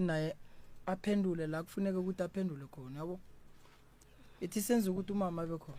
naye aphendule la kufuneka ukuthi aphendule khona yabo ithi senze ukuthi umama abe khona.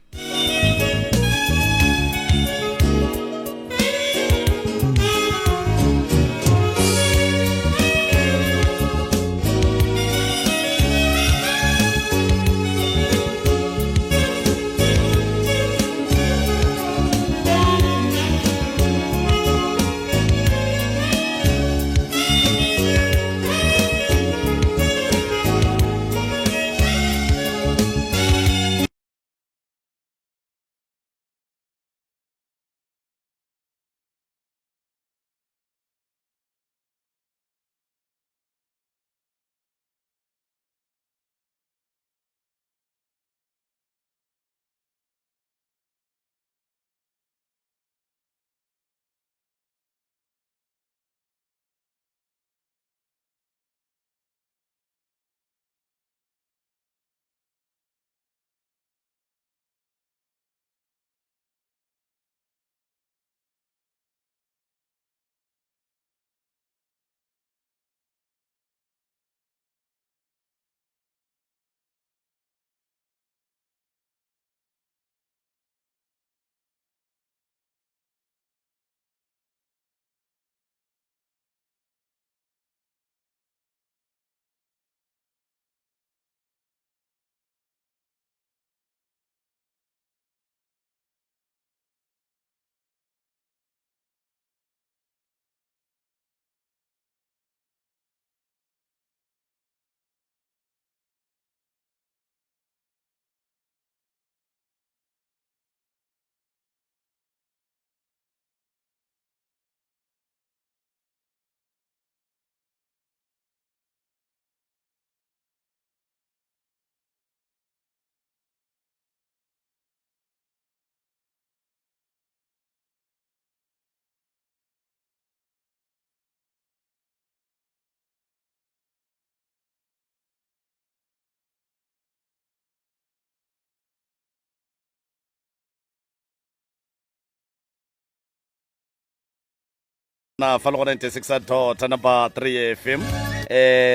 Na falo 96 tanapa 3 FM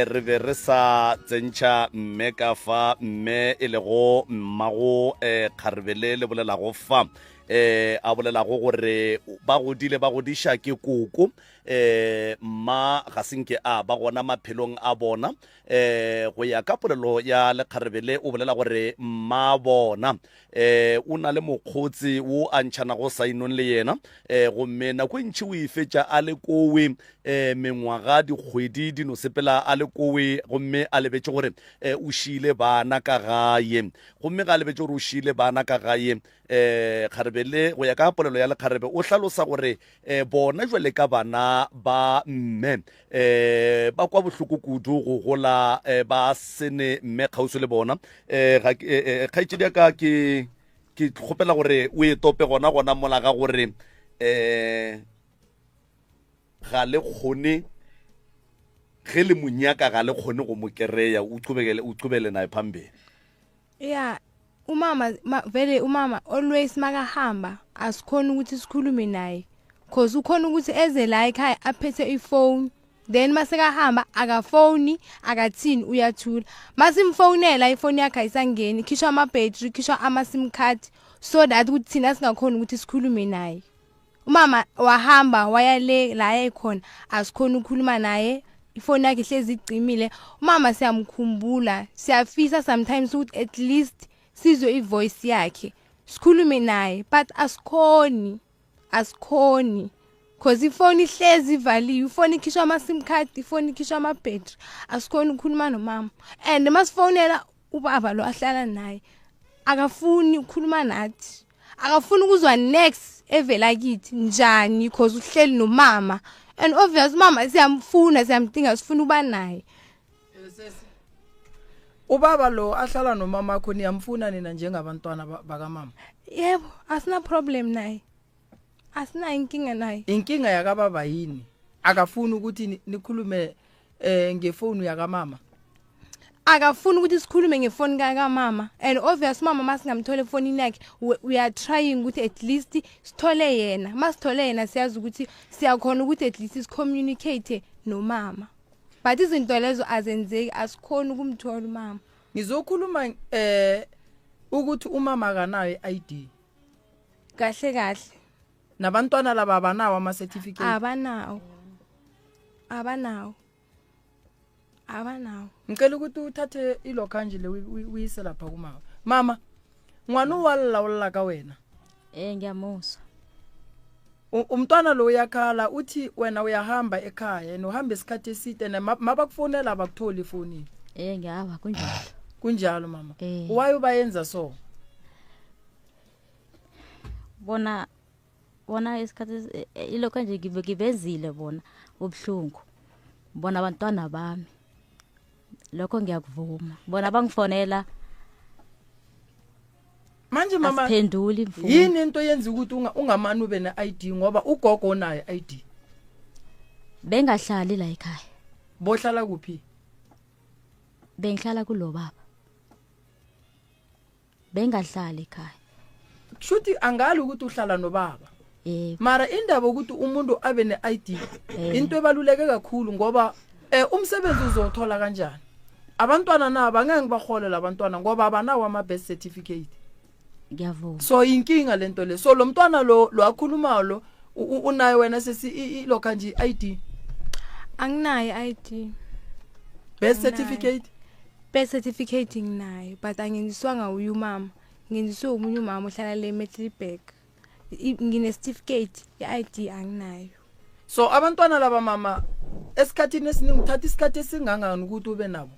re be re sa tsentšha mme ka fa mme e lego mmago kgaribele le bolela go fa a bolela go gore ba godile ba godiša ke koko mma ga senke a ba gona maphelong a bona go ya ka polelo ya lekgaribele o bolela gore mma bona o na le mokgotsi wo a ntšhana go sainong le yena gomme nako e ntšhi o ifetša a le kowe mengwaga dikgwedi dino sepela a le kowe gomme a lebetše gore o šile bana ka gae gomme ga a lebetše gore o šile bana ka gae kgaribele go ya ka polelo ya lekgarebe o hlalosa gore bona jwale ka bana ba mme ba kwa bohloko kudu go gola ba sene mme kgauso le bona kgaitšedi ya ka ke kgopela gore o e tope gona mola ga gore ga le kgone ge le monyaka ga le kgone go mo kereya o qhubele naye phambili. Yeah, vele umama always makahamba asikhona ukuthi sikhulume naye cause ukhona ukuthi eze la ekhaya aphethe ifone then masekahamba akafoni akathini uyathula masimfonela ifone yakhe ayisangeni khishwa ama battery khishwa ama sim card so that ukuthi thina singakhona ukuthi sikhulume naye. Umama wahamba wayale la ekhona asikhona ukukhuluma naye ifone yakhe hlezi icimile. Umama siyamkhumbula siyafisa sometimes ukuthi at least sizwe ivoice yakhe sikhulume naye but asikhoni cause ifone ihlezi ivaliwe ifone ikhishwa ama sim card ifone ikhishwa ama battery asikhoni ukukhuluma nomama and masifonela ubaba lo ahlala naye akafuni ukukhuluma nathi akafuni ukuzwa next evela kithi njani cause uhleli nomama and obvious mama siyamfuna siyamdinga sifuna uba naye. Ubaba lo ahlala nomama wakho niyamfuna nina njengabantwana bakamama? Yebo, asina problem naye. Asina inkinga naye. Inkinga yakababa yini? Akafuni ukuthi nikhulume ngefoni yakamama? Akafuni ukuthi sikhulume ngefoni kaMama and obvious mama masingamthole efonini yakhe we are trying ukuthi at least sithole yena masithole yena siyazi ukuthi siyakhona ukuthi at least communicate no mama. but izinto lezo azenzeki asikhona ukumthola umama. Ngizokhuluma ukuthi umama akanayo i-ID. Kahle Nabantwana laba abanawo ama certificate. Abanawo. Ngicela ukuthi uthathe ilokha nje le uyise lapha kumama. Mama, ngwana uwalawula ka wena. Ngiyamuzwa. Umntwana lo uyakhala uthi wena uyahamba ekhaya nohamba isikhathi eside mabakufonela abakutholi ifoni. Ngiyaba kunjalo. Kunjalo mama. Why ubayenza so? Bona isikhathi ilokho nje ngibezile bona ubhlungu. Bona abantwana bami. Lokho ngiyakuvuma. Bona bangifonela. Manje mama asiphenduli mfundo. Yini into yenza ukuthi ungamani ube ne-ID ngoba ugogo onayo i-ID? Bengahlali la ekhaya. Bohlala kuphi? Bengihlala kulo baba. Bengahlali ekhaya. Kushuthi angali ukuthi uhlala nobaba. Mara indaba ukuthi umuntu abe ne-ID into ebaluleke kakhulu ngoba umsebenzi uzothola kanjani? Abantwana nabo angeke baholela abantwana ngoba abanawo ama birth certificate. Ngiyavuma. So inkinga lento le. So lo mntwana lo akhuluma lo unayo wena sesi lokha nje i-ID. Anginayo i-ID. Birth certificate? Birth certificate nginayo but angenziswanga uyu mama. Ngenziswe umunye umama ohlala le Metleyback. Ngine certificate ye-ID anginayo. So abantwana laba mama esikhathini esiningi uthatha isikhathi esingangani ukuthi ube nabo?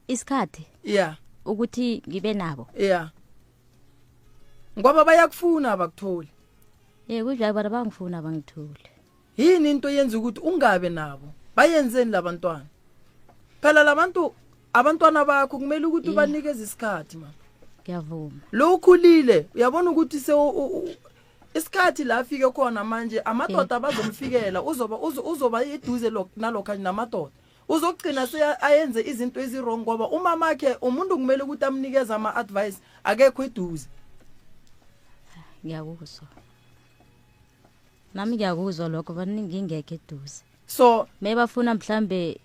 Isikhathi? Yeah. Ukuthi ngibe nabo? Yeah. Ngoba bayakufuna abakutholi. Kunjalo bona bangifuna bangithole. Yini into yenza ukuthi ungabe nabo? Bayenzeni labantwana? Phela labantu abantwana bakho kumele ukuthi ubanikeze isikhathi mama. Ngiyavuma. Lo ukhulile uyabona ukuthi isikhathi la afike khona manje amadoda bazomfikela uzoba eduze nalokho namadoda. Uzogcina ayenze izinto ezirong ngoba umama wakhe umuntu kumele ukuthi amnikeze ama advice akekho eduze. Ngiyakuzwa. Nami ngiyakuzwa lokho baningi ngeke eduze. So mebafuna mhlambe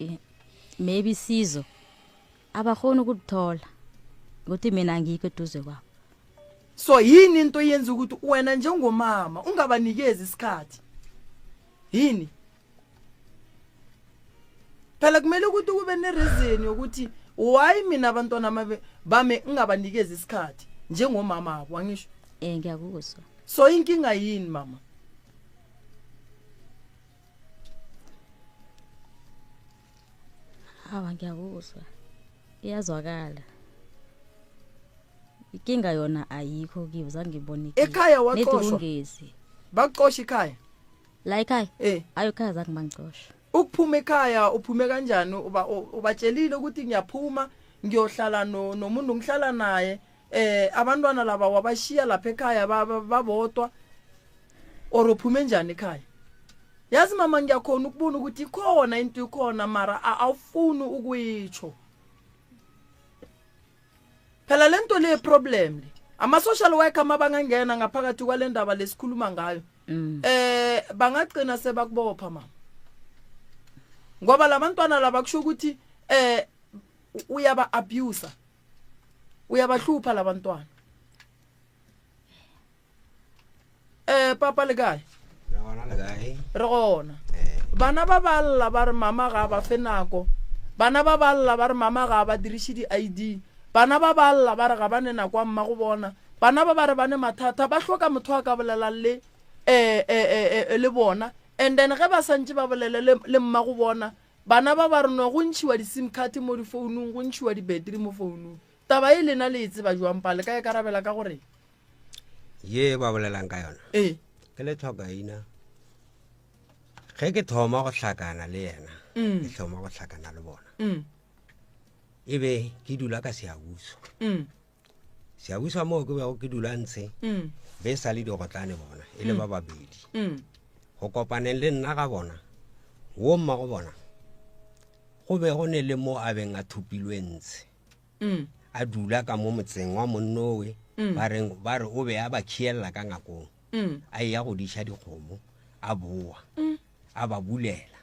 maybe sizo abakhona ukuthola ukuthi mina ngikho eduze kwabo. So yini into yenza ukuthi wena njengomama ungabanikezi isikhathi? Yini? Phela kumele ukuthi kube nereason yokuthi why mina abantwana bame ungabanikezi isikhathi njengomama wabo wangisho. Ngiyakuzwa. So inkinga yini mama? Ngiyakuzwa. Iyazwakala. Inkinga yona ayikho kibo zangibona ikinga. Ekhaya waqoshwa. Nedungezi. Baqosha ekhaya? La ekhaya? Ayokhaya zangibangixosha. Ukuphuma ekhaya uphume kanjani ubatshelile ukuthi ngiyaphuma ngiyohlala nomuntu ngihlala naye abantwana laba wabashiya lapha ekhaya babodwa or uphume njani ekhaya? Yazi mama ngiyakhona ukubona ukuthi ikhona into ikhona mara awufuni ukuyitsho. Phela lento le problem le ama social worker mabangangena ngaphakathi kwalendaba lesikhuluma ngayo bangagcina sebakubopha mama. Ngoba labantwana laba kusho ukuthi uyaba abuse. Uyabahlupha labantwana. Papa le kae? Rona. Bana ba balla ba re mama ga ba fenako. Bana ba balla ba re mama ga ba dirishi di ID. Bana ba balla ba re ga bane na kwa mma go bona. Bana ba re bane mathata ba hloka motho a ka bolela le bona. And then ge ba santse ba bolele le mma go bona. Bana ba re no go ntshiwa di sim card mo di phone go ntshiwa di battery mo phone. Taba ile na le itse ba jwang pale ka e karabela ka gore ye ba bolelang ka yona. Ke le tlhoka ina. Ge ke thoma go hlakana le yena. Ke thoma go hlakana le bona. Ebe ke dula ka Siabuso. Siabuso mo ke dula ntse. Be sali di gotlane bona ile ba babedi. Go kopaneng le nna ga bona. Wo mma go bona. Go be go ne le mo a beng a thupilwe ntse. A dula ka mo motseng wa monnowe ba re o be a ba khiella ka ngakong. A ya go disha dikgomo a boa a ba bulela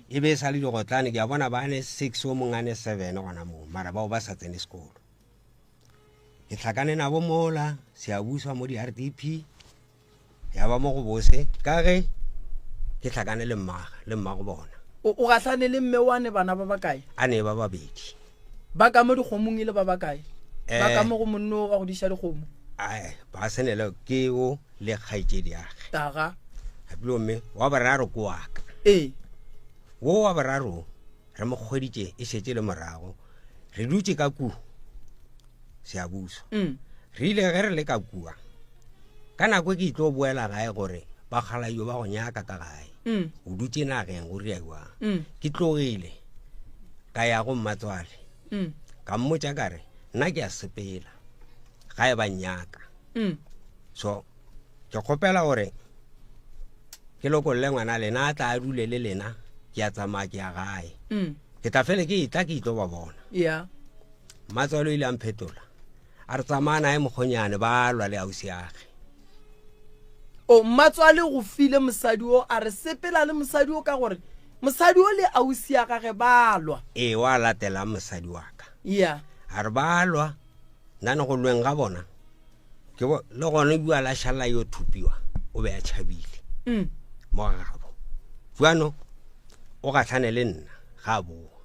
e be sa le digotlane ke a bona ba ne 6 o mongane 7 gona mo mara bao ba sa tsene sekolo ke tlhakane nabo mola se a buswa mo di RDP ya ba mo go bose ka ge ke tlhakane le mmago bona o gatlhane le mme wane bana ba bakae a ne ba babedi ba ka mo dikgomong ile ba bakae ba ka mo go monno ga go diša dikgomo ai ba senele ke o le kgaitšedi age taga a bilo mme wa bararo ko waka wo wa bararo re mo kgweditše e šetše le morago re dutše ka ku se a buso re ile ge re le ka kua ka nako ke itlo boela gae gore ba kgalayo ba go nyaka ka gae o dutše nageng go riaiwa ke tlogile ka ya go mmatswale ka mmotša kare nna ke a sepela gae ba nyaka so ke kgopela gore ke lokolle ngwana lena a tla a dule le lena ke a tsamaya ke ya gae ke tla fele ke itla ke itlo ba bona mmatswale o ile a mphetola a re tsamaya nae mokgonyane ba lwa le ausi age o mmatswale go file mosadi o a re sepela le mosadi o ka gore mosadi o le ausi ya gage ba lwa wa latela mosadi wa ka a re ba lwa nane go lweng ga bona ke le gone bua la šala yo thupiwa o be a tšhabile mo gabo juano o gatlhane le nna ga boa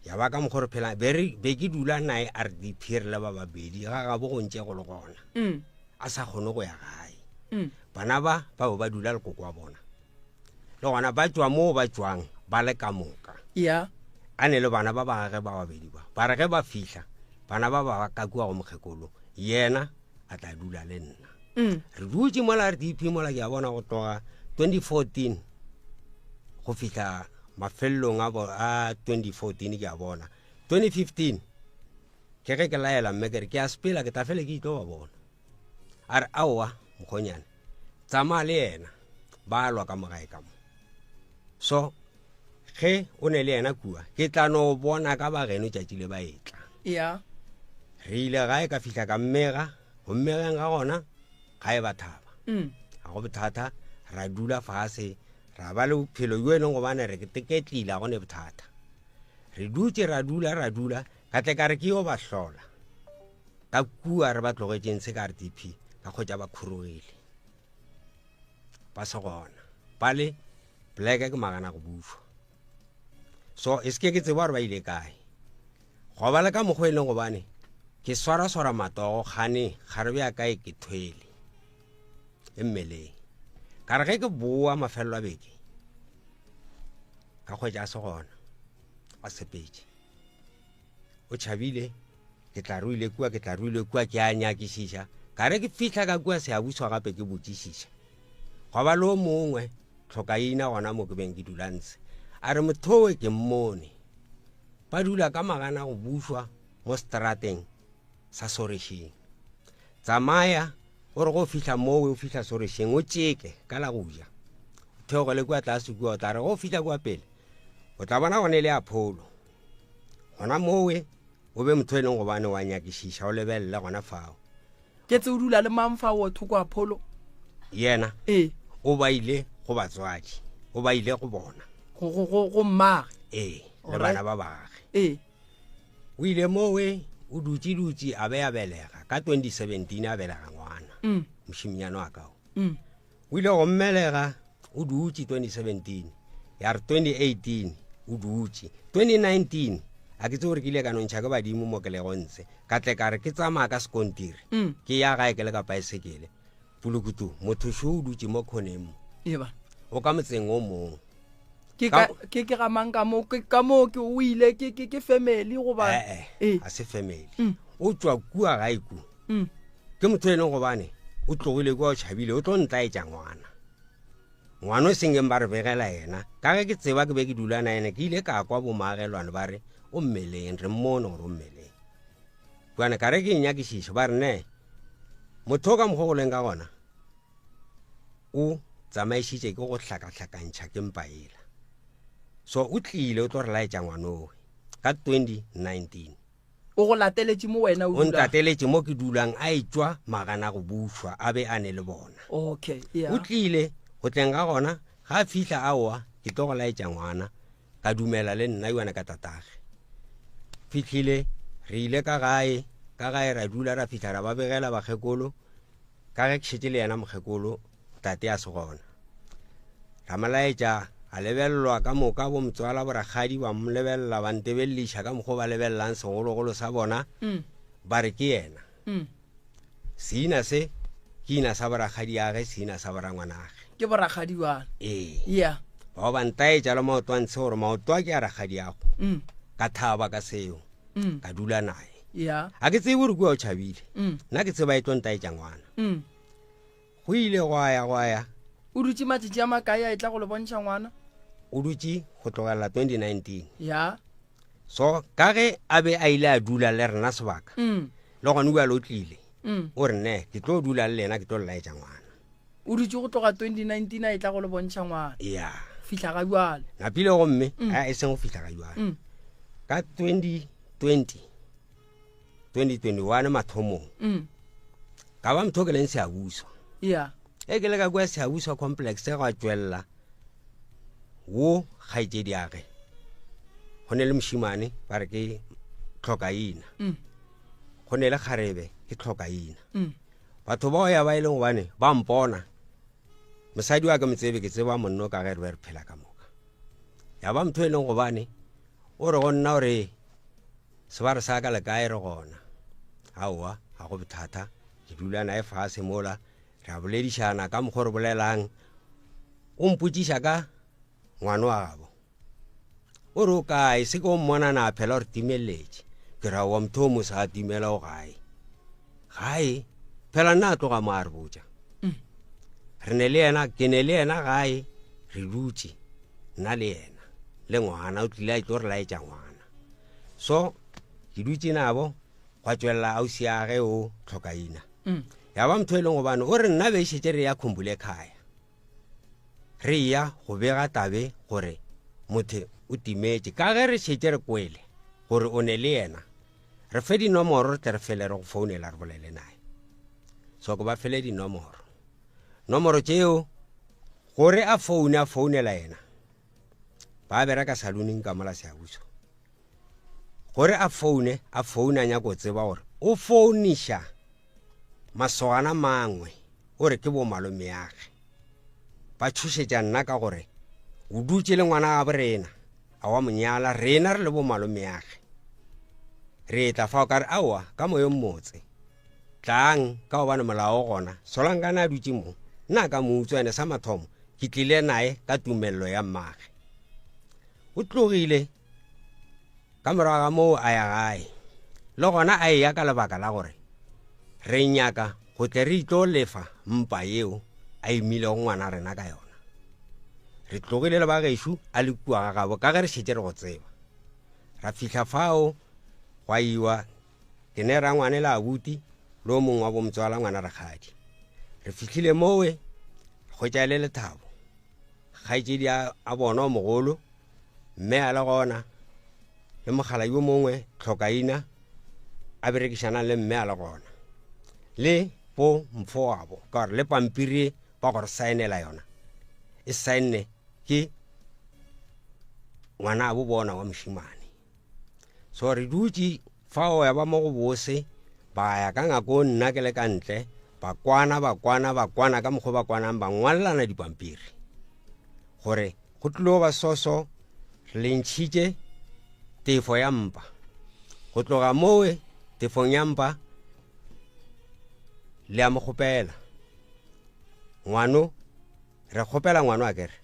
ya ba ka mogore phela be ke dula nae RDP re le ba babedi ga gabo go ntše go le gona a sa kgone go ya gae bana ba ba dula le koko wa bona le gona ba tswa mo ba tswang ba le ka moka a ne le bana ba gage ba babedi ba re ge ba fihla bana ba ka kua go mokgekolo yena a tla dula le nna re dutse mola RDP mola ke a bona go tloga 2014 go fihla mafellong a 2014 ke a bona 2015 ke ge ke laela mmekere ke a sepela ke tafele ke itlo ba bona a re aowa mokgonyane tsamaya le yena ba lwa ka mogae ka mo so ge o ne le yena kua ke tla no bona ka bageno tšatši le ba etla re ile gae ka fihla ka mmega go mmegeng ga gona gae ba thaba ga go bothata ra dula fase ra ba le bophelo yo e leng go bane re ke teketlile go ne bothata re dutse ra dula ka tle ka re ke yo ba hlola ka kua re ba tlogetšeng se ka RDP ka kgotša ba khurogile ba se gona ba le black ke magana go bušwa so e ke tseba gore ba ile kae go ba le ka mokgwa e leng go bane ke swara matogo gane ga re bea kae ke thwele e mmeleng ka re ge ke boa mafelelo a beke ka kgwetša a se gona a sepetše o tšhabile ke tla ruile kua ke a nyakišiša ka re ke fihla ka kua se a buswa gape ke botšišiša go ba le o mongwe tlhokaina gona mo ke beng ke dulantse a re mothowe ke mmone ba dula ka magana go buswa mo strateng sa Soresheng tsamaya o re go fihla mowe o fihla Soresheng o tšeke ka la go ja theogo le kwa tlase kua o tla re go fihla kwa pele o tla bona gone le Apollo gona mowe o be motho e leng go bane wa nyakišiša o lebelela gona fao ke tse o dula le mamfa o thoko Apollo yena o ba ile go batswadi o ba ile go bona go mmage le bana ba bage o ile mowe o dutse a be a belega ka 2017 a belega ngwana mošiminyana wa kao o ile go mmelega o dutse 2017 ya re 2018 o dutse 2019 a ke tse gore ke ile ka nontšha ke badimo mo ke le gontse ka tle ka re ke tsamaya ka sekontiri ke ya gae ke le ka paesekele pulukutu motho šo o dutse mo khonemo o ka motseng o mongwe ke ga mang ka mo ke o ile ke family go ba a se family o tswa kua gae ku ke motho ene go bane o tlogile kwa o tšhabile o tlo ntlaetša ngwana o sengeng ba re begela yena ka ge ke tseba ke be ke dulana ene ke ile ka kwa bomagelwane ba re o mmeleng re mmone gore o mmeleng kuane ka re ke nyakišiša ba re ne motho o ka mogogoleng ka gona o tsamaišitše ke go hlakahlakantšha ke mpaela so o tlile o tlo re laetša ngwanowe ka 2019 o go lateletše mo wena o ntateletše mo ke dulang a etswa magana go bušwa a be a ne le bona okay o tlile go tleng ga gona ga fihla aowa ke tlo go laetša ngwana ka dumela le nna yona ka tatage fihlile re ile ka gae ra dula ra fihla ra ba begela bakgekolo ka ge ke šetse le yena mokgekolo tate a se gona ra malaetša a lebellwa ka moka bo motswala boragadi ba mo lebella ba ntebelliša ka mokgwa ba lebellang segologolo sa bona ba re ke yena seina se ke ina sa boragadi age seina sa borangwanage ke boragadi wana yeah ba ba ntaetša le maoto a ntshe gore maoto a ke a ragadi ago ka thaba ka seo ka dula nae a ke tsebe gore kua o tšhabile nna ke tseba e tlo ntaetša ngwana go ile go ya o dutse matšatši a makae a e tla go le bontšha ngwana o dutse go tlogelela 2019 so ka ge a be a ile a dula le rena sebaka le gone o lo tlile o re ne ke tlo dula le lena ke tlo laetša ngwana o dutse go tloga 2019 a e tla go le bontšha ngwana fihla ga jwale napile gomme a e seng go fihla ga jwale ka 2021 mathomong ka ba motho ke leng seabuswa e ke le ka kwa seabuswa complex ga tswella wo kgaitsedi age go ne le moshimane ba re ke tlhokaina go ne le kgarebe ke tlhokaina batho ba ya ba ile go bane ba mpona mosadi wa ka metsebe ke tseba monno ka ge re phela ka moka ya ba motho e leng go bane o re go nna gore sebare sa ka le kae re gona aowa ga go bothata ke dula nae fase mola re a boledišana ka mokgwa re bolelang o mpotsiša ka ngwana wa gabo o re o kae se ke o mmona na phela gore timeletše ke ra wa motho o mo sa timela o gae phela nna a tloga mo a re botša ke ne le yena gae re dutse nna le yena le ngwana o tlile a tlo re laetša ngwana so ke dutse nabo gwa tswelela ausi ya ge o tlhokaina ya ba motho e leng gobane o re nna be šetse re ya khumbule khaya re ya go bega tabe gore motho o timetše ka ge re šetse re kwele gore o ne le yena re fe dinomoro re tle re fele re go founela re bolele nae so ko ba fele dinomoro tšeo gore a founela yena ba bereka saluning ka mola seabuso gore a founa nya go tseba gore o founiša masogana mangwe o re ke bo malome yage ba tshušetša nna ka gore o dutse le ngwana ga borena a wa monyala rena re le bo malome yage re tla fa o ka re aowa ka moyo mmotse tlang ka gobane molao gona solankana a dutse mo nna ka moutswa ene sa mathomo ke tlile nae ka tumelelo ya mmage o tlogile ka morago ga moo a ya gae le gona a eya ka lebaka la gore re nyaka go tle re itlo lefa mpa yeo a imile go ngwana rena ka yona re tlogile le ba gešo a le kua ga gabo ka ge re šetse re go tseba ra fihla fao gwa iwa ke ne ra ngwane le abuti le o mongwe wa bo motswala ngwana rakgadi re fihlile mowe go tša le lethabo kgaitsedi a bona o mogolo mme a le gona le mogala yo mongwe tlhokaina a berekišana le mme a le gona le po mfo wabo ka gore le pampiri ba gore saenela yona e saenne ke ngwana a bo bona wa mošimane so re dutse fao ya ba mo go bose ba ya ka ngako nna ke le ka ntle ba kwana ka mokgwa ba kwanang ba ngwalelana dipampiri gore go tlilo ba soso le ntšhitše tefo ya mpa go tloga mowe tefong ya mpa le a mo kgopela ngwano re kgopela ngwano a kere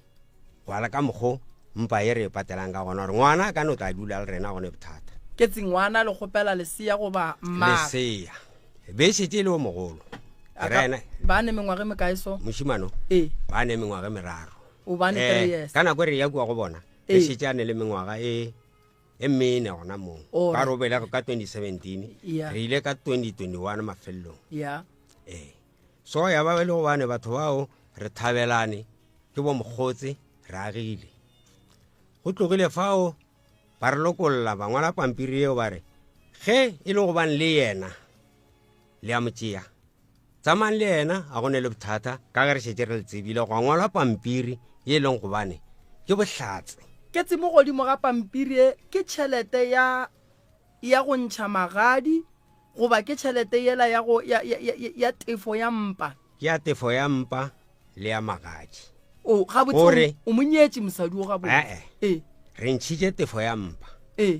go ala ka mokgwa mpa ye re patelang ka gona gore ngwana ka no tla dula le rena gone bothata ke tsingwana le kgopela lesia goba lesia be šetse le o mogolo ba ne mengwage mekae so mošimano ba ne mengwage meraro o bane 3 years ka nako re ya kua go bona e šetse a ne le mengwaga e mene gona moo ka re o belega ka 2017 re ile ka 2021 mafelelong so ya ba le go bane batho bao re thabelane ke bo mogotse re agile go tlogile fao ba re lokolla ba ngwala pampiri eo ba re ge e le go bane le yena le a motšea tsamayng le yena a gone le bothata ka ge re šetse re le tsebile go ngwalwa pampiri ye leng gobane ke bohlatse ke tsemo godimo ga pampiri e ke tšhelete ya go ntšha magadi goba ke tšhelete yela ya tefo ya mpa ke ya tefo ya mpa le ya magadi o gabotse o monyetše mosadi o gabotse re ntšhitše tefo ya mpa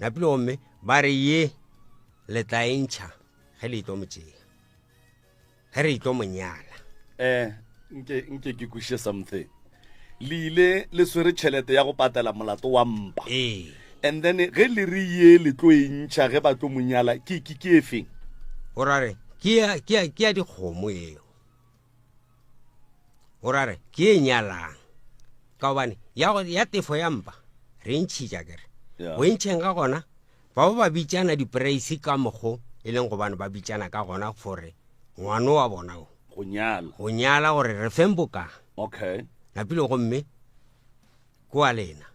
napile gomme ba re ye le tla e ntšha ge le itlo motšea ge re itlo monyala nke ke kweše something le ile le swere tšhelete ya go patela molato wa mpa and then ge le re ye le tlo e ntšha ge ba tlo monyala ke e feng o rare ke ya dikgomo eo o rare ke e nyalang ka gobane ya tefo ya mpa re ntšhitša kere o ntšheng ka gona ba ba bitšana dipraise ka mokgo e leng gobane ba bitšana ka gona fore ngwane wa bona go nyala gore re feng boka okay napile gomme kwa lena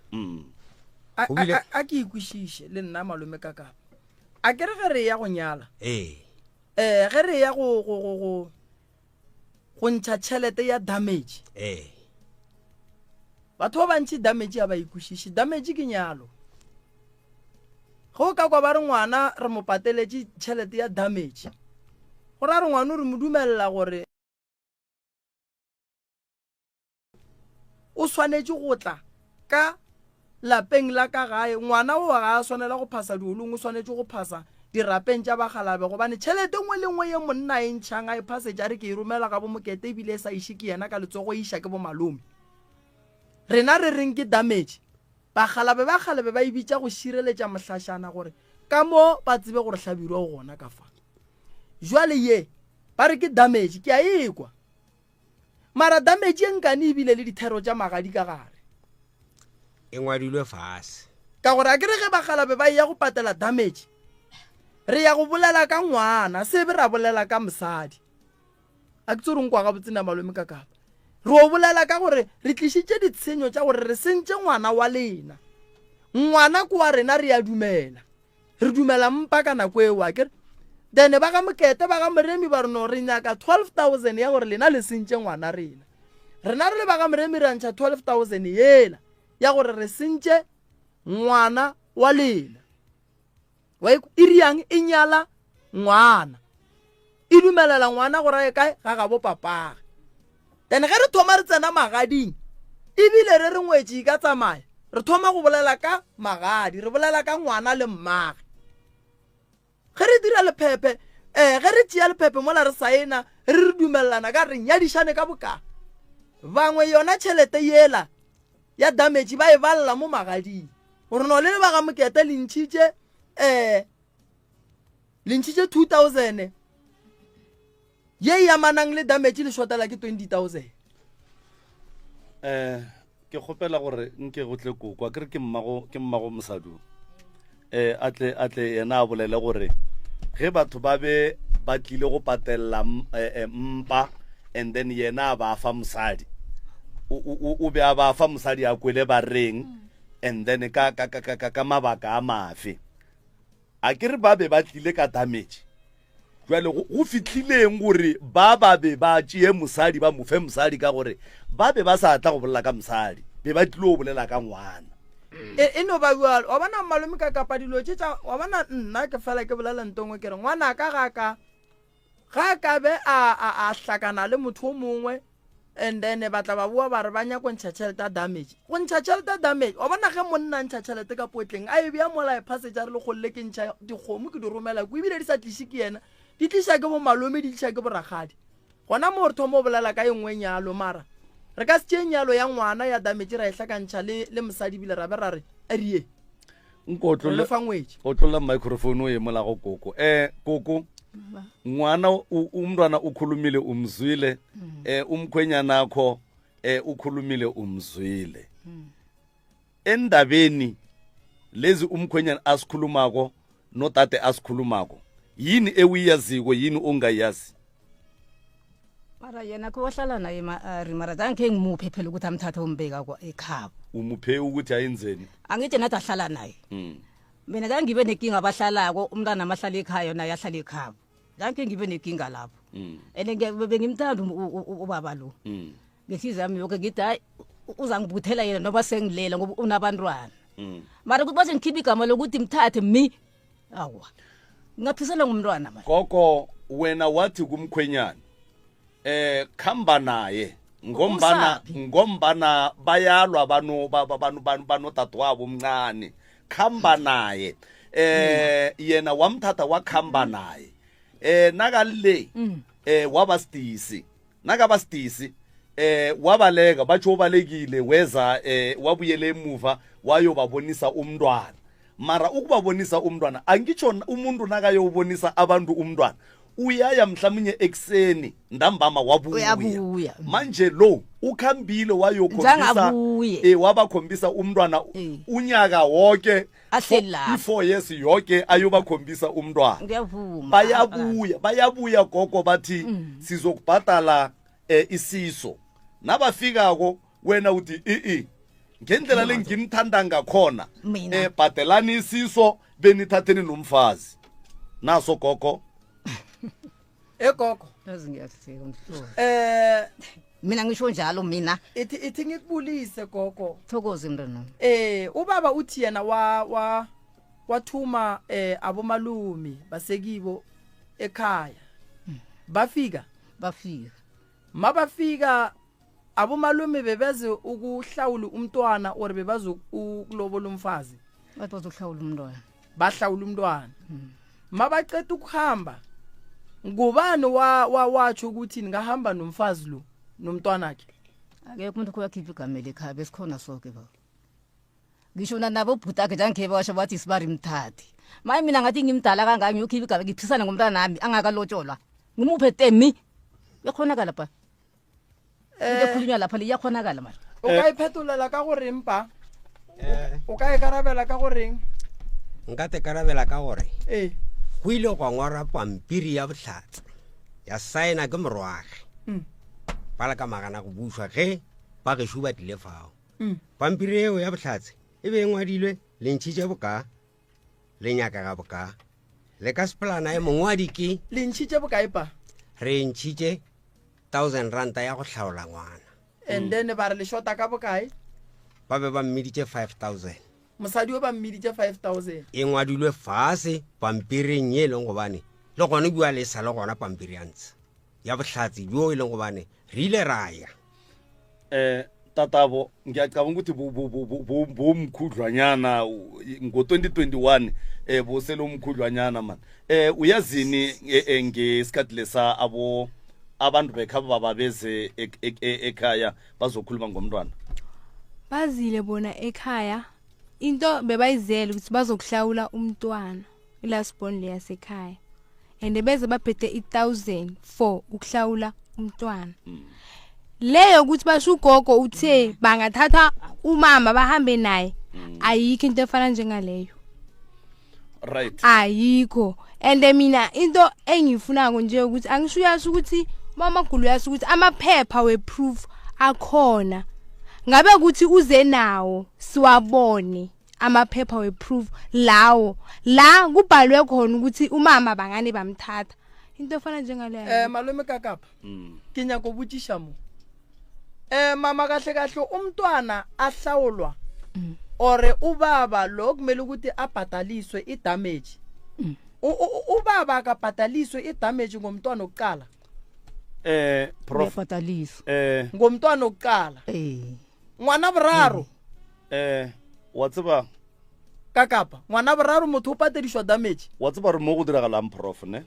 a ke ikwešiše le nna malome ka kapa a kere ge re ya go nyala ge re ya go ntšha tšhelete ya damage batho ba bantši damage ya ba ikwešiše damage ke nyalo go ka kwa ba re ngwana re mo pateletše tšhelete ya damage go ra re ngwana re mo dumelela gore o swanetše go tla ka lapeng la ka gae ngwana o ga a swanela go phasa diolong o swanetše go phasa dirapeng tša bagalabe gobane tšhelete nngwe le nngwe ye monna e ntšhang a e phasetša re ke e romela ka bo mokete ebile e sa iše ke yena ka letsogo e iša ke bo malome rena re reng ke damage bagalabe ba e bitša go šireletša mohlašana gore ka mo ba tsebe gore hlabirwa o gona ka fa jwale ye ba re ke damage ke a ekwa mara damage e nkane ebile le dithero tša magadi ka gare e ngwadilwe fase ka gore a kere ge bagalabe ba ya go patela damage re ya go bolela ka ngwana sebe ra bolela ka mosadi a ke tsore nkwa ga botsena malome ka kapa re o bolela ka gore re tlišitše ditshenyo tša gore re sentše ngwana wa lena ngwana ko wa rena re ya dumela re dumela mpa ka nako eo a kere then ba ga mokete ba ga moremi ba reno re nyaka 12,000 ya gore lena le sentše ngwana rena rena re le ba ga moremi re ntšha 12,000 yela ya gore re sentše ngwana wa lena wa e riang e nyala ngwana e dumelela ngwana gore kae ga ga bo papage then ge re thoma re tsena magading ebile re ngwetše ka tsamaya re thoma go bolela ka magadi re bolela ka ngwana le mmage ge re dira lepepe ge re tšea lepepe mola re saena re dumelelana ka re nyadišane ka boka bangwe yona tšhelete yela ya damage ba e balela mo magading gore no le ba ga mokete le ntšhitše 2,000 ye ya manang le damage le shotela ke 20,000 ke kgopela gore nke go tle koko ke re ke mmago mosadu atle yena a bolele gore ge batho ba be ba tlile go patelela mpa and then yena ba fa mosadi o be a ba fa mosadi a kwele ba reng and then ka mabaka a mafe a ke re ba be ba tlile ka damage jwale go fitlhileng gore ba be ba tšee mosadi ba mofe mosadi ka gore ba be ba sa tla go bolela ka mosadi be ba tlile go bolela ka ngwana e no ba bualo wa bona malome ka kapa dilo tša wa bona nna ke fela ke bolela ntongwe ke re ngwana ga ka be a hlakana le motho o mongwe and then ba tla ba bua ba re ba nya go ntšha tšhelete ya damage go ntšha tšhelete ya damage wa bona ge monna ntšha tšhelete ka potleng a e bea mola e phasetša re le golle ke ntšha dikgomo ke di romela ko ebile di sa tliše ke yena di tliša ke bo malome di tliša ke boragadi gona mo re thomo o bolela ka e nngwe nyalo mara re ka se tšee nyalo ya ngwana ya damage ra e hlakantšha le mosadi bile ra be ra re rie le fa ngwetše o tlola microphone o e mola go koko koko ngwana umntwana ukhulumile umzwile umkhwenyana akho ukhulumile umzwile endabeni lezi umkhwenyana asikhulumako notate asikhulumako yini ewiyaziko yini ongayazi mara yena ko wahlala naye mara zange ngimuphe phela ukuthi amthathe umbeka ekhabo umuphe ukuthi ayenzeni angithi nathi ahlala naye mina zange ngibe nenkinga abahlalako umntana amahlala ekhaya naye ahlala ekhabo zange ngibe nenkinga lapho and bengimthanda ubaba lo ngehliziyo yami yonke ngithi hayi uzangibuthela yena noba sengilela ngoba unabantwana mara ukuthi bathi ngikhipha igama lokuthi mthathe mi awa ngaphisela ngumntwana manje gogo wena wathi kumkhwenyana khamba naye ngombana bayalwa bano tatwabo omncane khamba naye yena wamthatha wakhamba naye nakale wabasidisi nakabasidisi wabaleka batsho ubalekile weza wabuyele emuva wayobabonisa umntwana mara ukubabonisa umntwana angitsho umuntu nakayobonisa abantu umntwana uyaya mhlawumnye ekseni ndambama wabuya manje lo ukhambile wayokhombisa wabakhombisa umntwana unyaka wonke i4 years yonke ayobakhombisa umntwana bayabuya gogo bathi sizokubhadala isiso nabafikako wena uthi ngendlela lengimthanda ngakhona bhadelani isiso benithatheni nomfazi naso gogo gogo yazi ngiyafika umhlobo mina ngisho njalo mina ithi ngikubulise gogo thokoze mntwana ubaba uthi yena wathuma abomalumi basekibo ekhaya bafika mabafika abomalume bebeze ukuhlawula umntwana or bebazo ukulobola umfazi bazohlawula umntwana bahlawula umntwana mabaqeda ukuhamba ngubani watsho ukuthi ngahamba nomfazi lo nomntwana wakhe akekho umuntu kuyakhipha igama lekhaya besikhona sonke baba ngisho nabo bhutake njengeke basho bathi sibari mthathi maye mina ngathi ngimdala kangaka ngiyokhipha igama ngiphisana ngomntwana nami angakalotsholwa ngimuphe temi yakhonakala lapha khulunywa lapha liyakhonakala manje ukayiphethulela ka gore mpa ukayikarabela ka goreng nka te karabela ka gore go ile go ngwara pampiri ya bohlatse ya saena ke morwage bala ka magana go buswa ge ba ge shuba dile fao pampiri eo ya bohlatse e be ngwadilwe le ntshitse boka le nyaka ga boka le ka sepelana e mongwadi ke le ntshitse bokae pa re ntshitse 1000 ranta ya go hlaola ngwana and then ba re le shota ka bokae ba be ba mmiditse 5000 mosadi o ba mmiditse 5000 e ngwadilwe fase pampiring ye leng gobane le gone bua le sa le gona pampiri ya ntse ya bohlatsi bjo e leng gobane re ile raya tatabo ngiyacabanga ukuthi bomkhudlwanyana ngo-2021 bosele umkhudlwanyana man uyazini ngesikhathi lesa abantu bekhaba bababeze ekhaya bazokhuluma ngomntwana bazile bona ekhaya into bebayizele ukuthi bazokuhlawula umntwana ilasborn le yasekhaya and beze baphethe 1000 for ukuhlawula umntwana leyo ukuthi basho ugogo uthe bangathatha umama bahambe naye ayikho into efana njengaleyo right ayikho and mina into engifunako nje ukuthi angishuyasho ukuthi mama gulu yasho ukuthi amaphepha weproof akhona ngabe ukuthi uze nawo siwabone amaphepha weproof lawo la kubhalwe khona ukuthi umama bangane bamthatha into efana njengaleyo malume kakapha kinya kobutisha mo mama kahle kahle umntwana ahlawulwa ore ubaba lo kumele ukuthi abhadaliswe idamage ubaba akabhadaliswe idamage ngomntwana oqala prof bhadaliswa ngomntwana oqala ngwana boraro wa tseba kakapa ngwana boraro motho o patedishwa damage wa tseba re mo go diragalang prof ne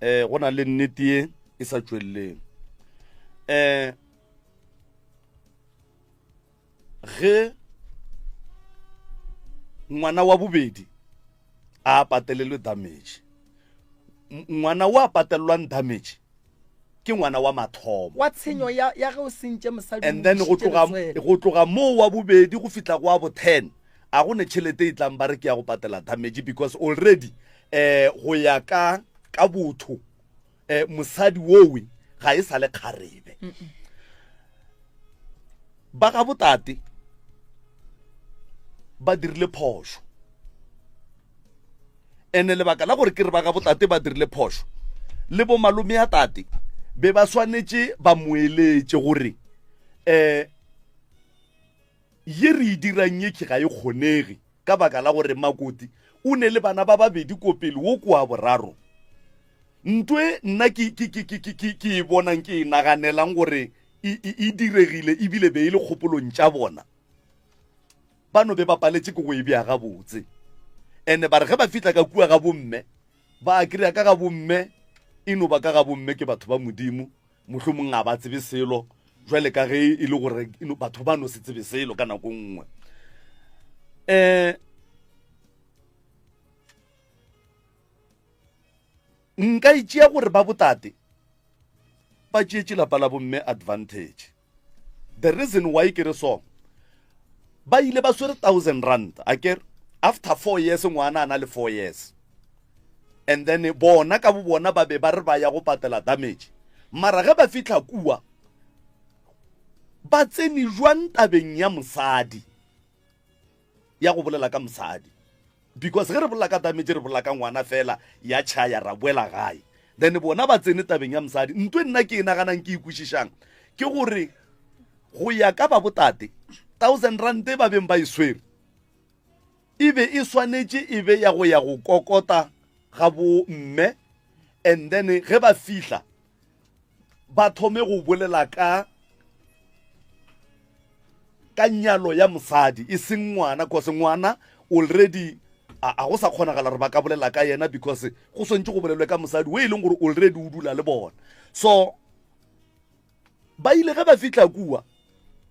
go na le nnete e sa tsweleleng ge ngwana wa bobedi a patelelwe damage ngwana wa patelelwang damage ke ngwana wa mathomo wa tshenyo ya ge o sentse mosadi and then go tloga mo wa bobedi go fitla go wa bo 10 a go ne tšhelete e tlang ba re ke ya go patela damage because already go ya ka botho mosadi wowe ga e sa le kgarebe ba ga botate ba dirile phosho ene lebaka la gore ke re ba ga botate ba dirile phosho le bo malome ya tate be ba swanetse ba moeletse gore ye re dirang ye ke ga e kgonege ka baka la gore Makoti o ne le bana ba babedi ko pele wo kwa boraro ntwe nna ke bonang ke naganelang gore e diregile ebile be ile kgopolong tša bona bano be ba paletse ke go e bja gabotse ene ba re ge ba fitla ka kua ga bomme ba kry-a ka ga bomme eno ba ka ga bomme ke batho ba modimo mohlomong a ba tsebe selo jwale ka ge e le gore batho ba no se tsebe selo ka nako nngwe nka itšea gore ba botate ba tšeetše lapa la bomme advantage. The reason why ke re so ba ile ba swere 1,000 rand akere after 4 years ngwana ana le 4 years and then bona ka bo bona ba be ba re ba ya go patela damage mara ge ba fitla kua ba tseni jwang tabeng ya mosadi ya go bolela ka mosadi because ge re bolela ka damage re bolela ka ngwana fela ya tšhaya ra boela gae then bona ba tsene tabeng ya mosadi ntwe nna ke naganang ke ikwešišang ke gore go ya ka ba botate 1,000 rand ba beng ba iswere ebe e swanetše e be ya go kokota ga bo mme and then ge ba fihla ba thome go bolela ka nyalo ya mosadi e seng ngwana cause ngwana already a go sa kgonagala re ba ka bolela ka yena because go swantse go bolelwe ka mosadi o e leng gore already o dula le bona so ba ile ge ba fihla kua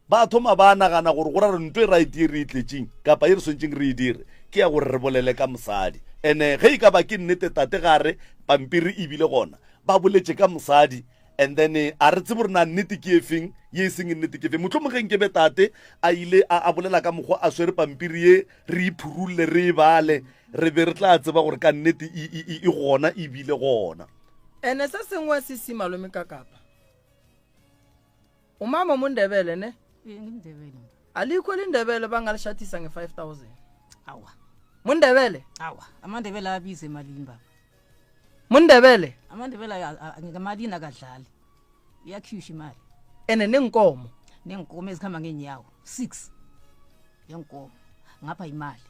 ba thoma ba nagana gore go ra re ntwe right e re itletseng kapa e re swantšeng re e dire ke ya gore re bolele ka mosadi ene ge e ka ba ke nnete tate gare pampiri e bile gona ba boletse ka mosadi and then a re tsebe gore na nnete ke efeng ye e seng nnete ke efeng mohlomongeng ke be tate a ile a bolela ka mokgwa a swere pampiri ye re iphurulle re e bale re be re tla tseba gore ka nnete e gona e bile gona ene se sengwe se se malome ka kapa o mama mo Ndebele ne alikho lindebele bangalishathisa nge-5,000 awa mundebele awa amandebele abize emalini baba mundebele amandebele ngamalini akadlali iyakhishwa imali ene nenkomo ezikhamba ngenyawo 6 yenkomo ngapha imali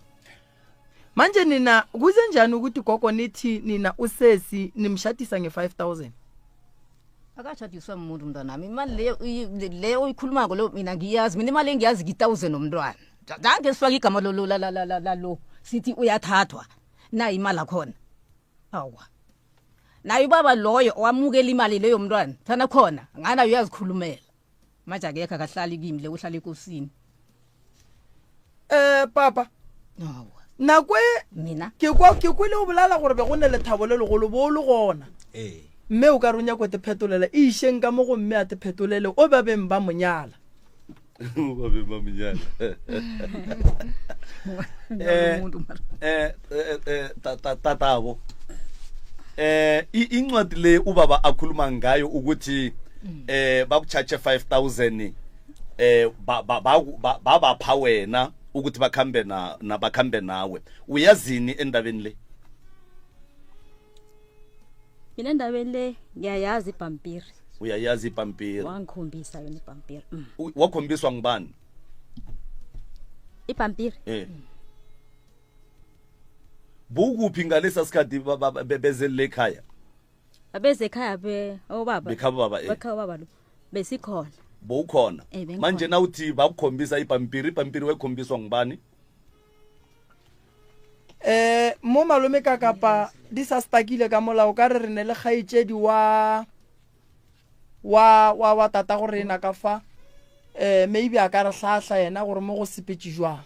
manje nina kuze njani ukuthi gogo nithi nina usesi nimshathisa nge-5,000 akashatiswa umuntu mntanami imali le oyikhulumako lo mina ngiyazi mina imali engiyazi ki-1,000 nomntwana danke sifaka igama lo sithi uyathathwa na imali akhona awa naye ubaba loyo owamukela imali leyo mntwana thana khona ngana uyazikhulumela manje akekho akahlali kimi le uhlala enkosini papa awa nakwe mina ke kwele o bolala gore be go ne le thabo le legolo bo le gona mme o ka runya kwa te phetolela e isheng ka mo go mme a te phetolele o ba beng ba monyala ba beng ba monyala tatabo incwadi le ubaba akhuluma ngayo ukuthi bakuchache 5,000 bapha wena ukuthi bakhambe nawe uyazini endabeni le mina endabeni le ngiyayazi ipampiri uyayazi ipampiri wangikhombisa yona ipampiri wakhombiswa ngibani ipampiri bukuphi ngalesa sikhathi bezele ekhaya abeze ekhaya obaba bekhaba baba lo besikhona bowukhona manje na uthi bakukhombisa ipampiri wekhombiswa ngibani mo malome ka kapa di sa stakile ka molao ka re ne le kgaitsedi wa tata gore ena ka fa maybe a ka re hlahla yena gore mo go sepetse jwang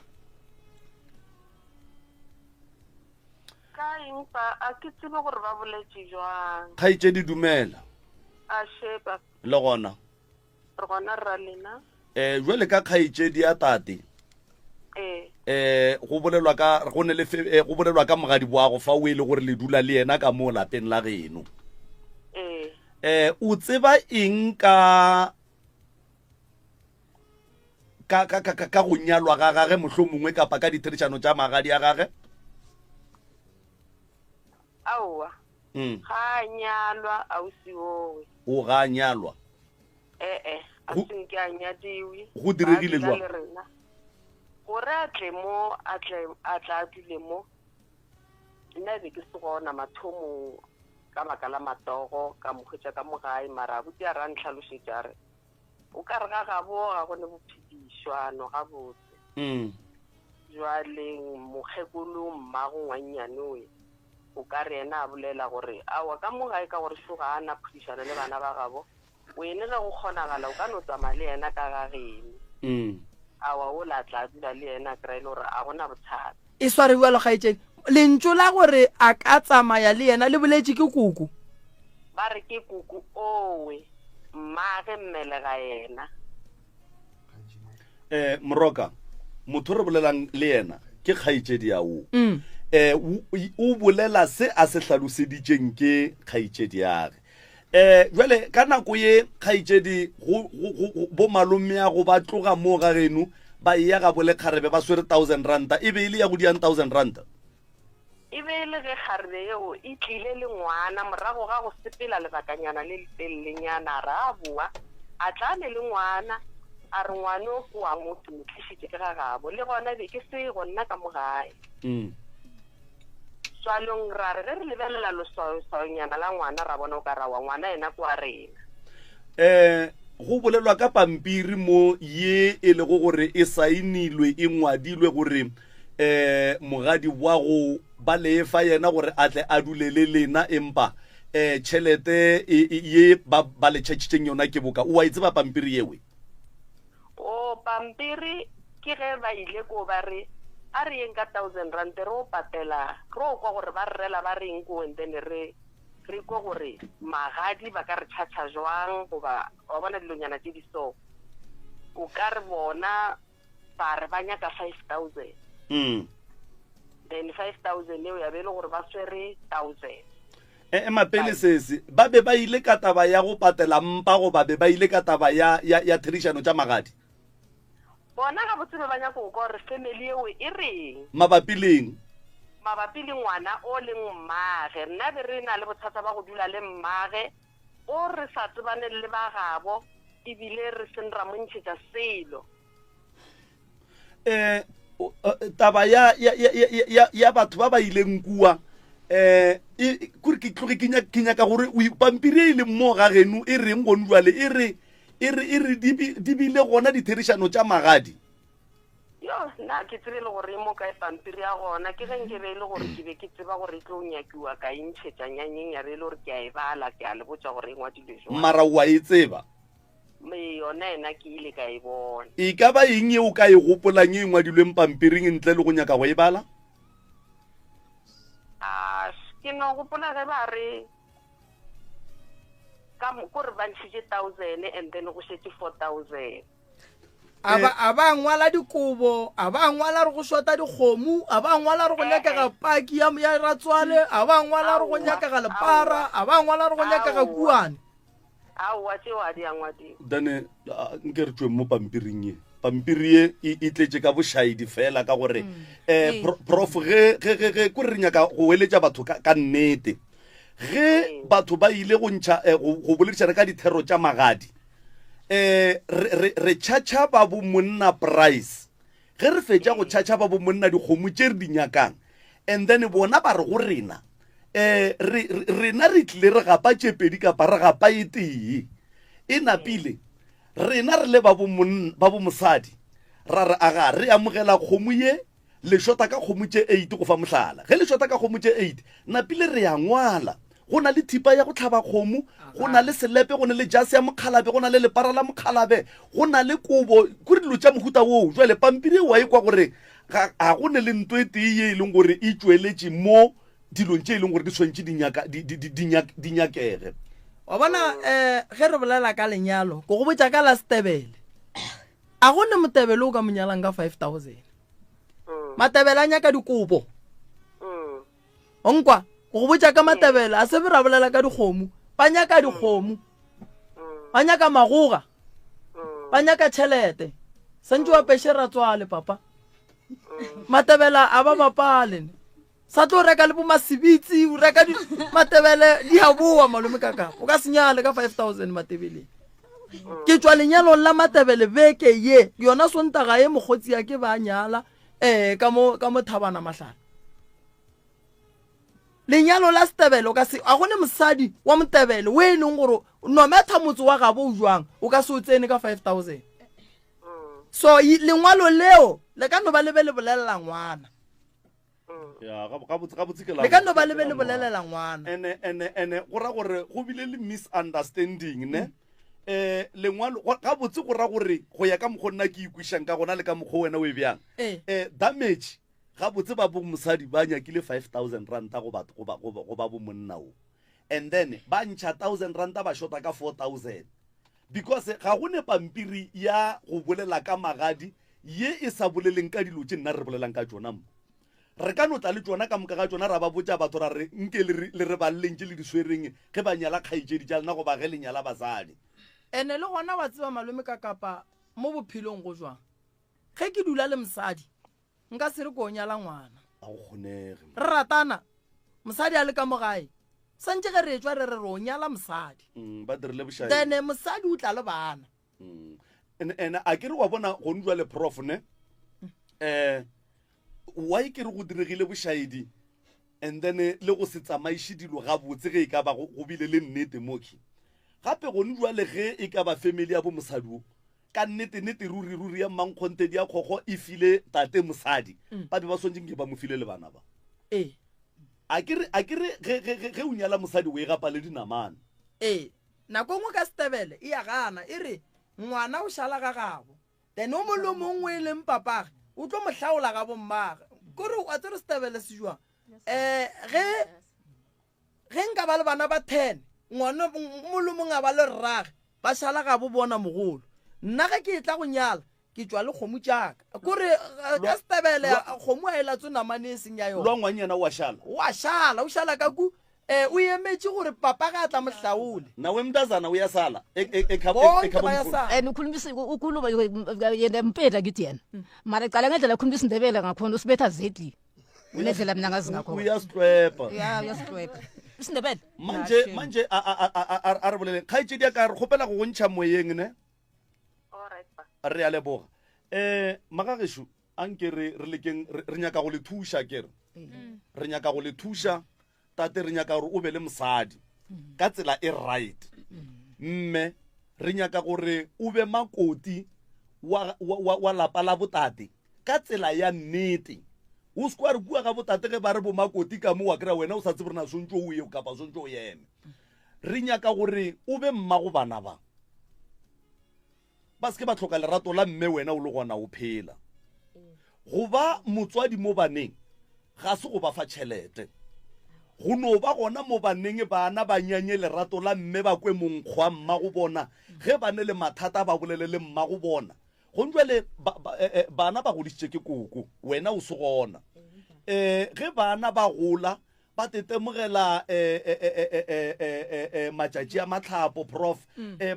a ke tsebe gore ba boletse jwang kgaitsedi dumela a sheba le gona re gona ra lena jwale ka kgaitsedi ya tate go bolelwa ka mogadi boago fa o ile gore le dula le yena ka mo lapeng la geno o tseba eng ka go nyalwa ga gage mohlomongwe kapa ka ditherišano tša magadi a gage aowa ga nyalwa ausi owe o ga nyalwa a senke a nyadiwe go diregile jwang gore a tle mo a tla a dule mo nna be ke se gona mathomo ka baka la matogo ka mokgwetša ka mogae mara abuti a ra ntlhalošetša re o ka re ga gabo ga go ne bophedišwano gabotse jwaleng mokgekolo mmago ngwannyane oe o ka re ena a bolela gore awa ka mogae ka gore šoga a na phodišana le bana ba gabo wene ge go kgonagala o ka no tsamaya le yena ka ga gene awa o la tla dula le yena kry le gore a gona bothata e swariwa le gaetšedi lentso la gore a ka tsamaya le yena le boletše ke kuku ba re ke kuku owe mmage mmele ga yena moroka motho re bolelang le yena ke kgaetšedi yao o bolela se a se hlaloseditšeng ke kgaetšedi yage jwale ka nako ye kgaetšedi bo malome ya go ba tloga mo ga geno ba ya ga bole kgarebe ba swere 1000 ranta e be ile ya go diang 1000 ranta e be le ge kgarebe eo e tlile le ngwana morago ga go sepela lebakanyana le letelelenyana ra boa a tlane le ngwana a re ngwane o ko wa motho motlišitše ke ga gabo le gona be ke se go nna ka mogae swalong ra re ge re lebelela loswaonyana la ngwana ra bona o ka rawa ngwana ena kwa rena go bolelwa ka pampiri mo ye e le go gore e sainilwe e ngwadilwe gore mogadi wa go ba lefa yena gore a tle a dulele lena empa tšhelete ye ba le tšhatšitšeng yona ke boka o a itse ba pampiri yewe o pampiri ke ge ba ile ko ba re a re yeng ka 1000 rand re o patela re o kwa gore ba rrela ba reng ko entene re kwa gore magadi ba ka re tšhatša jwang goba wa bona dilonyana tše di so o ka re bona ba re ba nyaka 5000 then 5000 eo ya be le gore ba swere 1000 mapele sese ba be ba ile ka taba ya go patela mpa go ba be ba ile ka taba ya therišano tša magadi bona ga botsebe ba nyako go gore family eo e reng mabapi leng mabapi le ngwana o leng mmage nna be re na le bothata ba go dula le mmage o re sa tsebane le ba gabo ebile re sen ra montšhetša selo taba ya batho ba ba ileng kua kore ke tloge ke nyaka gore pampiri e ile mo ga geno e reng gone jwale e re di bile gona ditherišano tša magadi yo nna ke tsebe le gore mo kae pampiri ya gona ke ge nke be le gore ke be ke tseba gore e tlo nyakiwa ka intšhetša nyanyeng ya be le gore ke a e bala ke a le botša gore e ngwadilwe jwang mara wa e tseba yona ena ke ile ka e bona e ka ba eng e o ka e gopolang e ngwadilweng pampiring ntle le go nyaka go e bala ke no gopola ge ba re ka kore ba ntšhitše 1000 and then go šetse 4000 a ba ngwala dikobo a ba ngwala re go shota dikgomo a ba ngwala re go nyakega paki ya ratswale a ba ngwala re go nyakega lepara a ba ngwala re go nyakega kuane aowa tšeo a di angwadi dane nke re tšweng mo pampiring ye pampiri ye e tletše ka bošaedi fela ka gore prof ge kore re nyaka go eletša batho ka nnete ge batho ba ile go boledišana ka dithero tša magadi re tšhatša ba bo monna price ge re fetša go tšhatša ba bo monna dikgomo tše re di nyakang and then bona ba re go rena rena re tlile re gapa tšepedi kapa re gapa e tee e napile rena re le ba bo mosadi ra re aga re amogela kgomo ye le shota ka kgomo tše 8 go fa mohlala ge le shota ka kgomo tše 8 napile re ya ngwala go na le thipa ya go tlhaba kgomo go na le selepe go na le jase ya mokhalabe go na le lepara la mokhalabe go na le kobo kore dilo tša mohuta woo jwale pampiri wa e kwa gore ga go ne le ntwe e tee ye e leng gore e tšweletše mo dilong tše e leng gore di swantše di nyakege wa bona ge re bolela ka lenyalo ko go botša ka la Stebele a go ne motebele o ka monyalang ka 5000 matebele a nyaka dikobo onkwa go go botša ka matebele a se be ra bolela ka dikgomo ba nyaka dikgomo ba nyaka magoga ba nyaka tšhelete santse wa peshe ratswale papa matebele a ba mapale sa tlo reka le bo masibitsi o reka matebele di a boa malome ka kapa o ka senyale ka 5000 matebeleng ke tswa lenyalong la matebele beke ye yona sontaga ye mogotsi ya ke ba nyala ka mo Thabana Mahlala lenyalo la Stebele o ka se a gone mosadi wa Motebele we e leng gore no metha motse wa gabo o jwang o ka se o tsene ka 5000 so lengwalo leo le ka no ba lebe le bolelela ngwana ya ga botse ke le ka no ba lebe le bolelela ngwana ene go ra gore go bile le misunderstanding ne lengwalo ga botse go ra gore go ya ka mokgo nna ke ikwishang ka gona le ka mokgo wena o e bjang damage ga botse ba bo mosadi ba nyakile 5000 ranta go ba bo monna o and then ba ntšha 1000 ranta ba shota ka 4000 because ga go ne pampiri ya go bolela ka magadi ye e sa boleleng ka dilo tse nna re bolelang ka tsona mo re ka notla le tsona ka moka ga tsona ra ba botsa batho ra re nke le re balleng ke le diswereng ge ba nyala kgaitsedi tša lena go ba ge le nyala basadi ene le gona wa tseba malome ka kapa mo bophelong go jwang ge ke dula le mosadi nka se re ko nyala ngwana a go kgonege re ratana mosadi a le ka mogae santse ge re tswa re o nyala mosadi ba dirile bošaedi then mosadi o tla le bana ene a ke re wa bona go ndwa le prof ne wa ke re go diregile bošaedi and then le go se tsamaiše dilo ga botse ge e ka ba go bile le nnete moki gape go ndwa le ge e ka ba family ya bo mosadi o ka nnete ruri ya mankgonte di a kgokgo e file tate mosadi ba be ba swantšeng ke ba mo file le bana ba a ke re ge o nyala mosadi o e gapa le dinamane nako ngwe ka Stebele e ya gana e re ngwana o šala ga gabo then o molo mongwe e leng papage o tlo mohlaola ga bommage kore a tsere Stebele se jwang ge nka ba le bana ba 10 ngwana molo mongwe a ba le rrage ba šala ga bo bona mogolo nna ge ke tla go nyala ke tswa le kgomo tšaka kore ka Stebele kgomo a e latso namane e seng ya yona lwa ngwanyana wa šala o šala ka ku o emetse gore papa ga a tla mohlaole nawe mntazana uyasala and ukhuluma yena mpeta kithi yena mara cala ngendlela khulumisa indebele ngakhona usibetha zedli unendlela mina ngazi ngakho uyasitlwepa uyasitlwepa isindebele manje a re bolele kgaitsedi ya ka re kgopela go ntšha moyeng ne re ya leboga magagesho anke re lekeng re nyaka go le thuša kere re nyaka go le thuša tate re nyaka gore o be le mosadi ka tsela e right mme re nyaka gore o be makoti wa lapa la botate ka tsela ya nnete o se kwa re bua ga botate ge ba re bo makoti ka mo wa kry-a wena o sa tse borena swantse o ye kapa swantse o eme re nyaka gore o be mmago bana ba se ke ba tlhoka lerato la mme wena o le gona o phela go ba motswadi mo baneng ga se go ba fa tšhelete go no ba gona mo baneng bana ba nyanye lerato la mme ba kwe monkgwa mma go bona ge ba ne le mathata ba bolele le mma go bona go ntwele bana ba godisitše ke koko wena o se gona ge bana ba gola ba tetemogela matšatši a matlhapo prof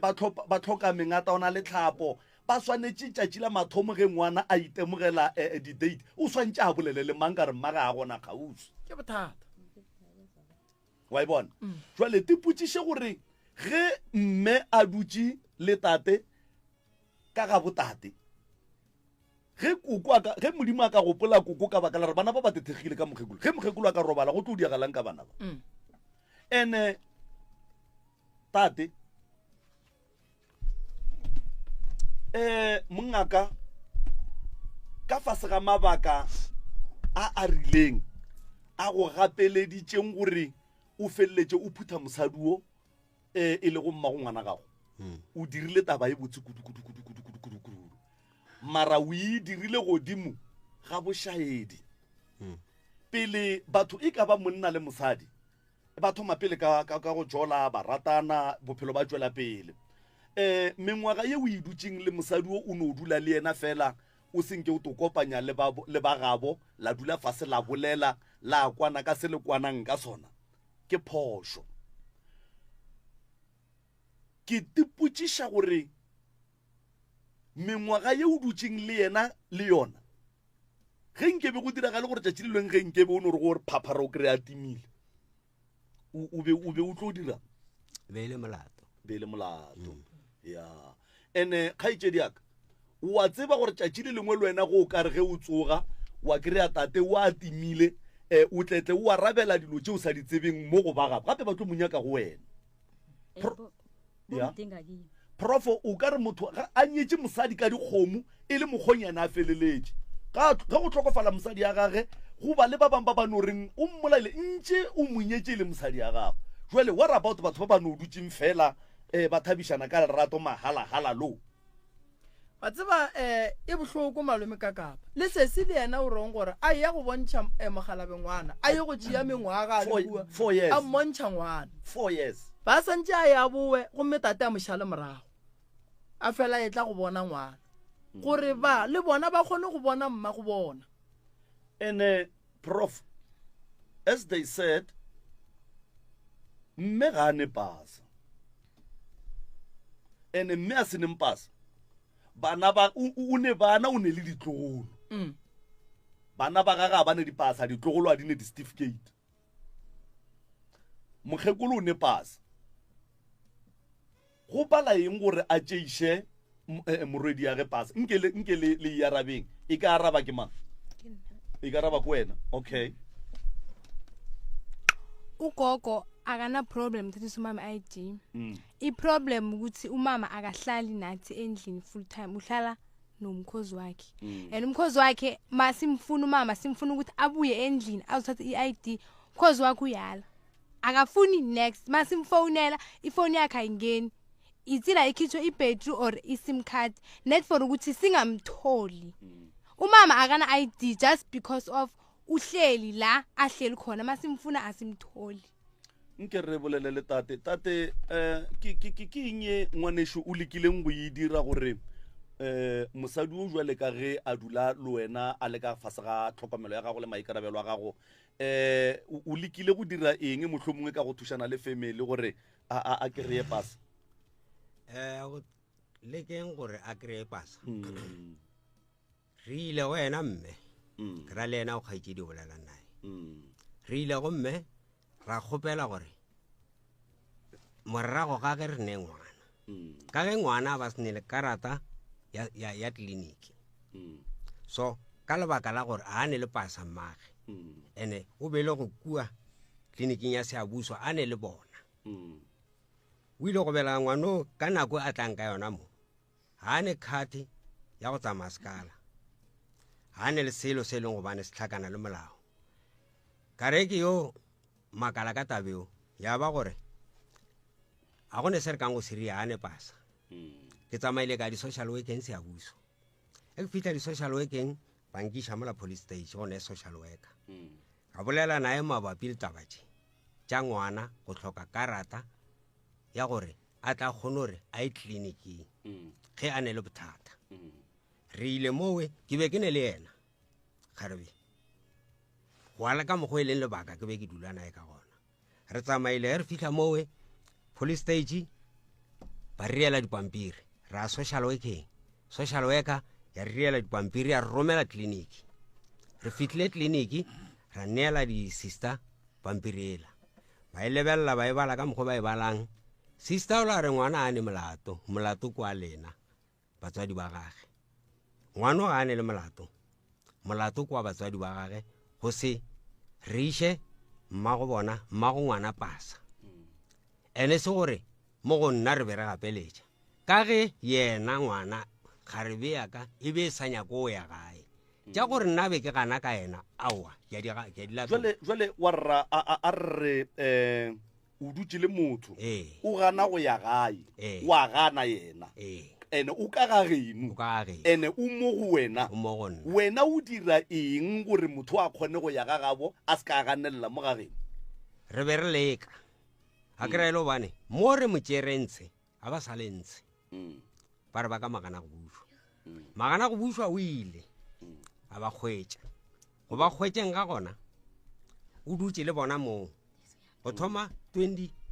ba tlhoka mengata ona le tlhapo ba swanetše tšatši la mathomo ge ngwana a itemogela di-date o swantše a bolele le mang ka re mmaga a gona kgausi ke bothata wa e bona jwale tipotšiše gore ge mme a dutše le tate ka ga botate ge modimo a ka gopola koko ka baka la re bana ba ba tethegile ka mokgekolo ge mokgekolo a ka robala go tlo o diagalang ka bana ba ene tate mongaka ka fase ga mabaka a rileng a go gapeleditšeng gore o feleletse o phutha mosadi o e le go mmago ngwana gago o dirile taba e botse kudu mara o e dirile godimo ga bošaedi pele batho e ka ba monna le mosadi ba thoma pele ka go jola ba ratana bophelo ba tswela pele mengwaga ye o e dutšeng le mosadi o no dula le yena fela o senke o tokopanya le ba gabo la dula fase la bolela la kwana ka se le kwanang ka sona ke phošo ke tipotšiša gore mengwaga ye o dutšeng le yena le yona ge nkebe go dira ga le gore tšatši le lweng ge nkebe o ne re gore phaphara o kry-a timile o be o tlo dira be le molato ya ene kgaitsedi yaka wa tseba gore tšatši le lengwe le wena go o kare ge o tsoga wa kry-a tate o a timile o tletle o arabela dilo tšeo sa di tsebeng mo go ba gape ba tlo monyaka go wena profo o ka re motho a nyetse mosadi ka dikgomo e le mokgonyana a feleletše ga go tlhokofala mosadi ya gage go ba le ba bangwe ba ba no reng o mmolaile ntše o monyetse le mosadi ya gago jwale what about batho ba ba no dutseng fela ba thabišana ka lerato mahala lo wa tseba e bohloko malome ka kapa le sesi le yena o reng gore a ya go bontšha mogalabe ngwana a ye go tšea mengwaga a le bua a mmontšha ngwana 4 years ba santse a ya bowe gomme tate a mošale morago a fela e tla go bona ngwana gore ba le bona ba kgone go bona mma go bona and prof as they said mme ga ne pasa and mme a se neng pasa bana ba o ne le ditlogolo bana ba gaga ba ne di pasa ditlogolo a di ne di certificate mokgekolo o ne pasa go bala eng gore a tšeiše morwedi ya ge pasa nke le iarabeng e ka araba ke mang e ka araba ko wena okay ugogo akana problem thathi umama ID i-problem ukuthi umama akahlali nathi endlini full time uhlala nomkhozi wakhe and umkhozi wakhe masimfuna umama simfuna ukuthi abuye endlini azothatha i-ID umkhozi wakhe uyala akafuni next masimfonela ifoni yakhe ayingeni itsila ikhitshwe i-battery or i-sim card net for ukuthi singamtholi umama akana ID just because of uhleli la ahleli khona masimfuna asimtholi nke re bolele le tate ke inye ngwanesho o lekileng go e dira gore mosadi o jwale ka ge a dula le wena a le ka fase ga tlhokomelo ya gago le maikarabelo a gago o lekile go dira eng mohlomongwe ka go thušana le family gore a kry-e pasa le keng gore a kry-e pasa re ile wena mme ke ra le ena o kgaitsedi o bolela nae re ile go mme ra kgopela gore morago ga ge re ne ngwana ka ge ngwana ba se ne le karata ya kliniki so ka lebaka la gore a ne le pasa mmage ene o bele go kua kliniking ya Seabuso a ne le bona o ile go bela ngwano ka nako a tlang ka yona mo ha ne khati ya go tsamaya sekala ha ne le selo se leng go bane se tlhakana le molao ka re ke yo makala ka tabeo ya ba gore a gone se re kang go seria a ne pasa ke tsamaile ka di social working Seabuso e ke fitla di social working bankiša mola police station gone social worker ka bolela nae mabapi le tabatše tša ngwana go tlhoka karata ya gore a tla kgone gore a ye kliniking ge a ne le bothata re ile mowe ke be ke ne le yena kgarebe go ala ka mokgwa e leng lebaka ke be ke dula nae ka gona re tsamaile re fitlha mowe police station ba riela dipampiri ra social worker ya riela dipampiri ya romela kliniki re fitlhile kliniki ra neela di sister pampiri ela ba e lebella ba e bala ka mokgwa ba e balang sister o la re ngwana a ne molato kwa lena batswadi ba gage ngwana ga a ne le molato kwa batswadi ba gage go se re ishe mmago bona mmago ngwana pasa ene se gore mo go nna re be re gapeletša ka ge yena ngwana kgarebe yaka e be sa nyako ya gae tša gore nna be ke gana ka yena aowa jwale wa rra a re o dutse le motho o gana go ya gae wa gana yena ene o ka ga geno ene o mo go wena o dira eng gore motho a kgone go ya ga gabo a se ka ganelela mo ga geno re be re leka a kry-e le obane mo re motšerentshe a ba sa le ntshe ba re ba ka magana go bušwa o ile a ba kgwetša go ba kgwetšeng ga gona o dutse le bona moo go thoma 2016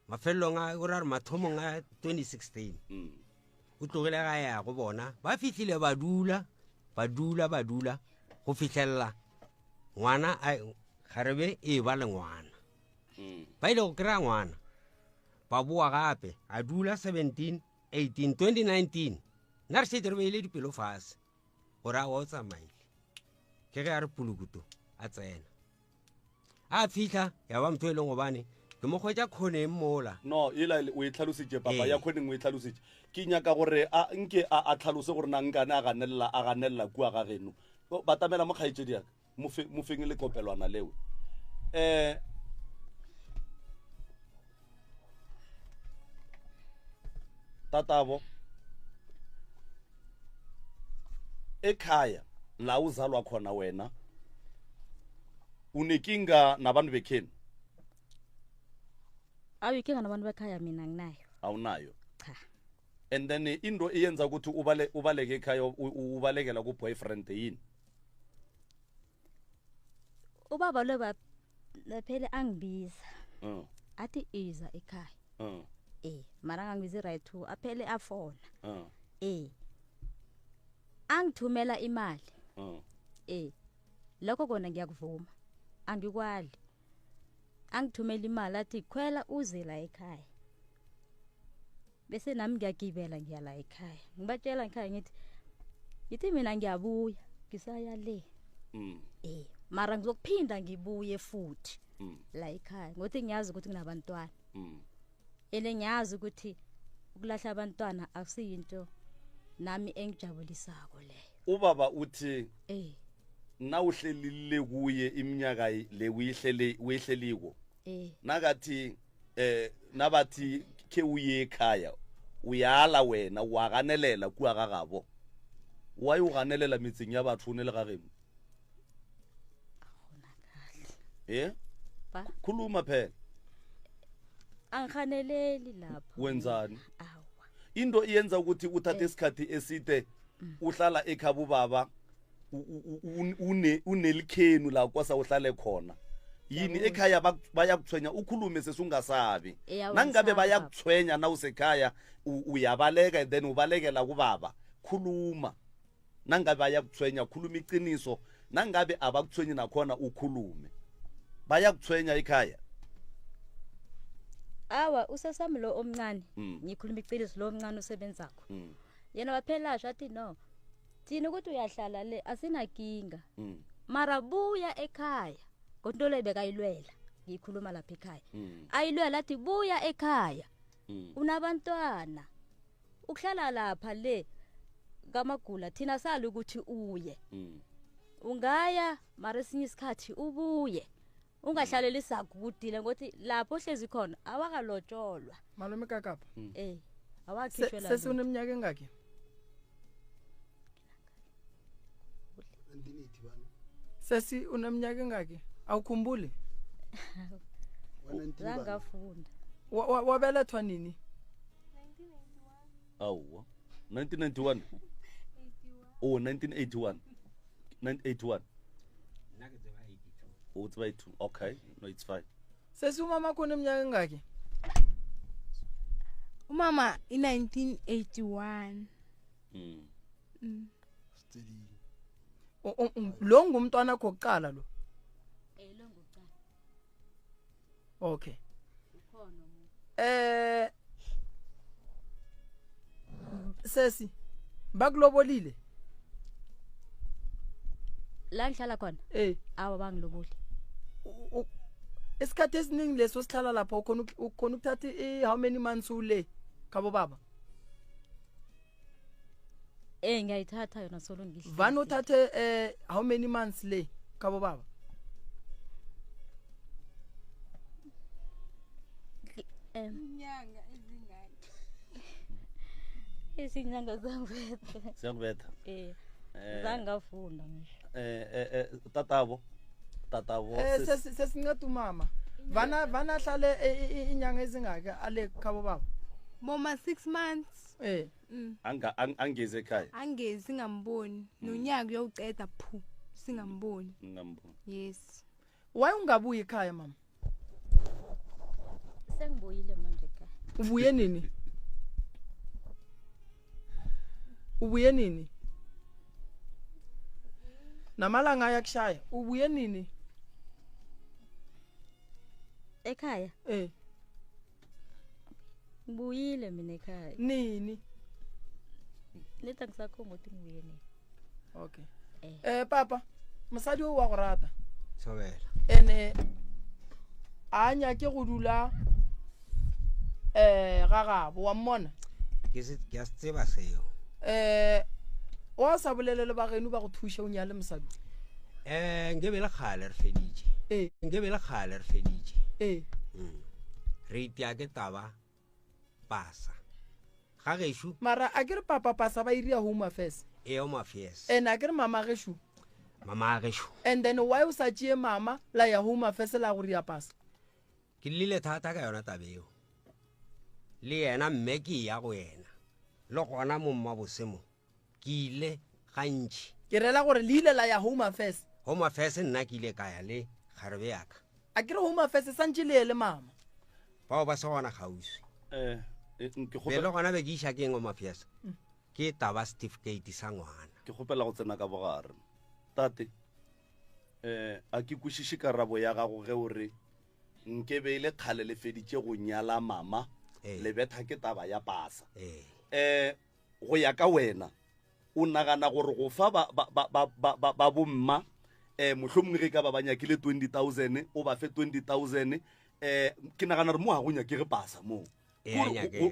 mafelelong a o ra re mathomong a 2016 o tlogile ga ya go bona ba fitlhile ba dula go fitlhelela ngwana Kgarebe e ba le ngwana ba ile go kry-a ngwana ba boa gape a dula 17 18 2019 nna re šetse re beile dipelo fase gore a wa o tsamaile ke ge a re pulukuto a tsena a fitlha ya ba motho e leng gobane ke mo kgwetša kgoneng mola no ela o e tlhalositše papa ya kgoneng o e tlhalositše ke nyaka gore nke a tlhalose gore na nkane a ganelela kua ga geno batamela mo kgaetšedi yaka mo feng le kopelwana leo tatabo ekhaya la uzalwa khona wena unekinga nabantu bekhenu awuyikinga nabantu bekhaya mina nginayo awunayo cha and then into iyenza ukuthi ubaleke ekhaya ubalekela ku boyfriend yini ubaba lo baphele angibiza athi iza ekhaya mara ngangibizi right to aphele afona angithumela imali lokho kona ngiyakuvuma angikwali angithumela imali athi khwela uze la ekhaya bese nami ngiyagibela ngiya la ekhaya ngibatshela ekhaya ngithi mina ngiyabuya ngisaya le mara ngizokuphinda ngibuye futhi la ekhaya ngothi ngiyazi ukuthi nginabantwana ene ngiyazi ukuthi ukulahla abantwana akusiyinto nami engijabulisako leyo ubaba uthi na uhlelile kuye iminyaka le uyihleliko nakathi nabathi ke uye ekhaya uyala wena waganelela kua ga gabo wa uganelela mitseng ya batho ne le ga gemo ba khuluma phela angikhaneleli lapho wenzani awa into iyenza ukuthi uthathe isikhathi eside uhlala ekhabo baba unelikhenu la kwasa uhlale khona yini ekhaya bayakuthwenya ukhulume sesungasabi nangabe bayakuthwenya na usekhaya uyabaleka then ubalekela kubaba khuluma nangabe bayakuthwenya khuluma iqiniso nangabe abakuthwenyi nakhona ukhulume bayakuthwenya ekhaya awa usasami lo omncane ngikhuluma iqiniso lo omncane usebenzakho yena waphelasha athi no thina ukuthi uyahlala le asinakinga mara buya ekhaya kodwa le bekayilwela ngikhuluma lapha ekhaya ayilwela athi buya ekhaya unabantwana ukuhlala lapha le ngamagula thina sali ukuthi uye ungaya mara esinye isikhathi ubuye ungahlaleli isagudile ngothi lapho ohlezi khona awakalotsholwa malume kakapha awakhishwe la sesi uneminyaka engaki sesi uneminyaka engaki awukhumbuli ngafunda wabelethwa nini 1991 awu 1991 oh 1981 981 oh it's by 2 okay no it's fine sesi umama khona eminyaka engaki umama i1981 lo ngumntwana kokuqala lo lo ngokuqala okay ukhona sesi bakulobolile la ngihlala khona awa bangiloboli isikhathi esiningi leso sihlala lapha ukhona ukuthatha how many months ule khabo baba ngiyayithatha yona solo ngihle vana uthathe how many months le khabo baba inyanga ezingaki izinyanga zangibetha siyakubetha zangafunda ngisho tatabo sesinceda umama vana hlale inyanga ezingaki ale khabo baba moma 6 months angeze ekhaya angezi singamboni nonyaka uyoceda phu singamboni yes why ungabuyi ekhaya mama sengibuyile manje ekhaya ubuye nini ubuye nini namalanga ayakushaya ubuye nini ekhaya ngibuyile mina ekhaya nini leta ngisakhomba ukuthi ngibuye nini okay papa mosadi o wa go rata sobela ene a nyake go dula ga gabo wa mmona ke se tseba seo wa sa bolelele ba geno ba go thusha o nyale mosadi ngebe le khale re feditše ngebe le khale re feditše re itia ke taba pasa ga geshu mara a kere papa pasa ba iria home affairs home affairs a kere mama geshu and then why o sa tšee mama la ya home affairs la go ria pasa ke lile thata ka yona tabeo le yena mme ke ya go yena le gona mo mma bosemo ke ile gantši ke rela gore le ile la ya home affairs nna ke ile ka ya le kgarebe yaka a kere home affairs santše le ele mama bao ba se gona gausi pele gona be ke iša ke eng home affairs ke taba certificate sa ngwana ke kgopela go tsena ka bogare tate a ke kwešiše karabo ya gago ge o re nke be ile kgale le feditše go nyala mama le betha ke taba ya pasa go ya ka wena o nagana gore go fa ba bomma mohlomongwe ge ka ba banyakile 20,000 o ba fe 20,000 ke nagana re mo ga go nyakege pasa mo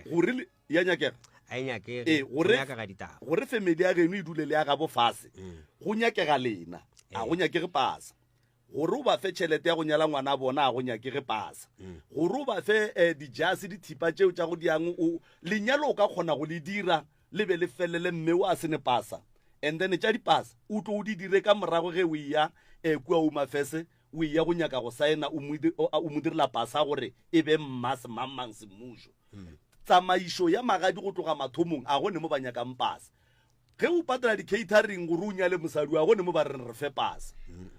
gore ya nyakega gore family ya geno e dule le ya gabo fase go nyakega lena a go nyakege pasa gore o ba fe tšhelete ya go nyala ngwana a bona a go nyakege pasa gore o ba fe dijase dithipa tšeo tša go diang lenyalo o ka kgona go le dira le be le felele mme o a sene pasa and then tša dipasa o tlo o di dire ka morago ge o ya kua o mafese o ya go nyaka go saena o mo direla pasa gore e be mmase mamang semmušo tsamaišo ya magadi go tloga mathomong a gone mo ba nyakang pasa ge o patela di-catering gore o nyale mosadi wa gone mo ba reng re fe pasa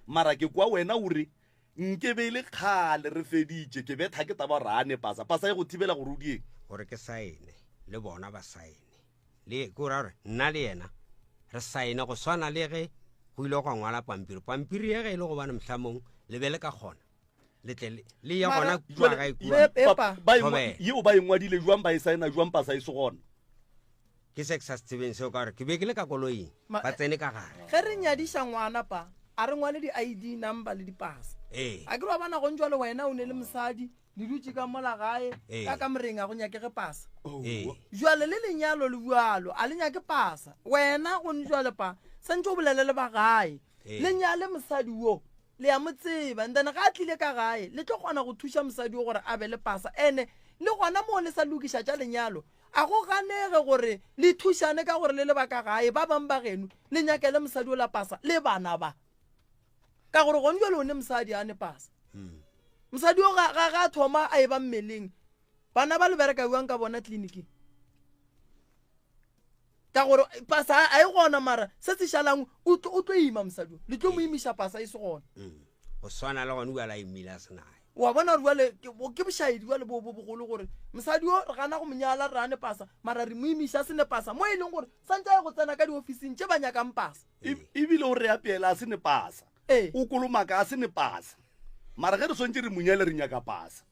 mara ke kwa wena ore nke be ile kgale re feditše ke betha ke taba rane pasa e go thibela gore o dieng gore ke saene le bona ba saene le ke ora gore nna le yena re saene go swana le ge go ile go ngwala pampiri ye ge e le go bana mohlomong le be le ka kgona le ya gona jwa ga ikua yeo ba engwadile jwang ba e saena jwang pasa e se gona ke se sa Steven seo ka re ke be ke le ka koloing ba tsene ka gare ge re nyadiša ngwana pa a re ngwale di-ID number le dipasa a ke re wa bana go ntšwa le wena o ne le mosadi le dutse ka mola gae ka moreng a go nyakege pasa jwale le lenyalo le bualo a le nyake pasa wena go ntšwa pa santse o bolele le ba gae le nyale mosadi wo le ya mo tseba ndane ga a tlile ka gae le tlo kgona go thuša mosadi wo gore a be le pasa ene le gona mo le sa lokiša tša lenyalo a go ganege gore le thušane ka gore le le ba ka gae ba bang ba geno le nyakele mosadi o la pasa le bana ba ka gore gone jwa le one mosadi a ne pasa mosadi o ga thoma a e ba mmeleng bana ba le bereka buang ka bona tleliniking ka gore pasa a e gona mara se se šalang o tlo ima mosadi le tlo mo imiša pasa e se gona go swana le gone o ala imila senae wa bona re wale ke bošaedi wa le bo bogolo gore mosadi o re gana go monyala re ane pasa mara re mo imiša se ne pasa mo e leng gore santse a go tsena ka diofising tše ba nyakang pasa ebile o re apeela a se ne pasa o kolomaka a se ne pasa mara ge re swantse re monyale re nyaka pasa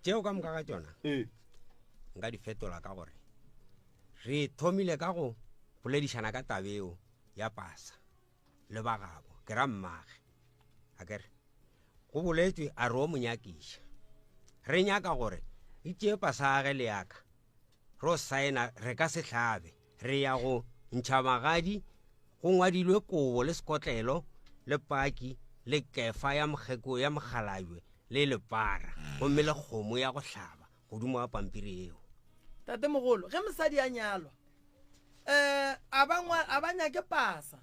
tšeo ka moka ga tšona nka di fetola ka gore re thomile ka go boledišana ka tabeo ya pasa le ba gabo ke ra mmage a kere go boletswe a re o monyakiša re nyaka gore e tšee pasa age le yaka re o saena re ka se hlabe re ya go ntšha magadi go ngwadilwe kobo le sekotlelo le paki le kefa ya mokgeko ya mogalajwe le lepara gomme le kgomo ya go hlaba godimo ga pampiri eo tate mogolo ge mosadi a nyalwa a ba nyake pasa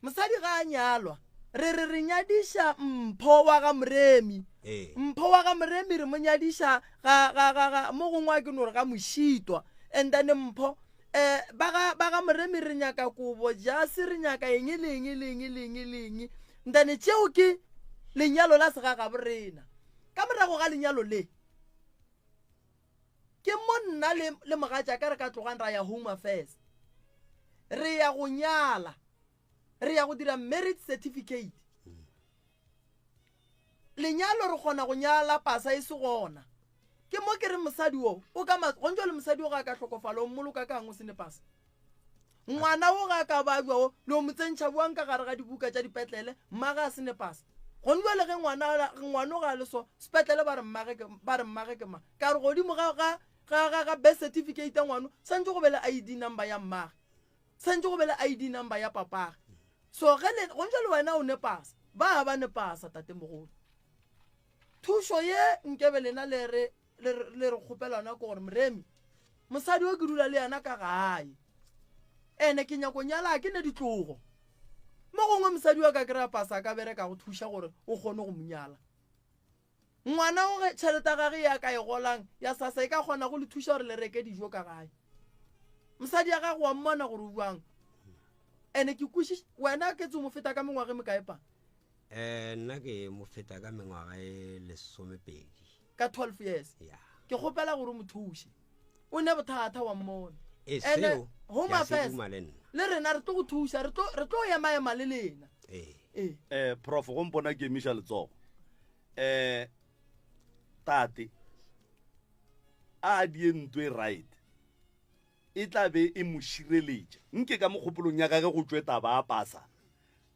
mosadi ga a nyalwa re nyadiša mpho wa ga moremi mpho wa ga moremi re mo nyadiša mo gongwe ke nore ga mošitwa and then mpho ba ga moremi re nyaka kobo jase re nyaka eng leng then tšeo ke lenyalo la segaga borena ka morago ga lenyalo le ke mo nna le mogatša ka re ka tlogang ra ya home affairs ya go nyala re ya go dira marriage certificate lenyalo re kgona go nyala pasa e se gona ke mo ke re mosadi o ka gonjo le mosadi o ga ka tlhokofala o mmoloka ka ngo sene pasa ngwana o ga ka ba bjo le o motsentšha buang ka gare ga dibuka tša dipetlele mmaga sene pasa gonjo le ge ngwana ga le so sepetlele ba re mmage ke ma ka re godimo ga birth certificate ya ngwana santse go be le ID number ya mmage santse go be le ID number ya papage so ge gonjo le wena o ne pasa ba ne pasa tate mogolo thuso ye nkebe lena le re kgopelana ko gore moremi mosadi o ke dula le yana ka gae ene ke nyako nyala ke ne ditlogo mo gongwe mosadi wa ka kry-a pasa ka bereka go thuša gore o kgone go monyala ngwana o ge tšhelete gage ya ka e golang ya sasa e ka kgona go le thuša gore le reke dijo ka gae mosadi ya gago wa mmona gore o buang ene ke kwešiše wena ke tse mo feta ka mengwage mekaepa nna ke mo feta ka mengwaga e 12 ka 12 years ya ke kgopela gore mo thuše o ne bothata wa mmone seo home affairs le rena re tlo go thuša re tlo ema le lena prof go mpona ke emiša letsogo tate a die ntwe right e tla be e mo šireletša nke ka mogopolong ya gage go tšwe taba a pasa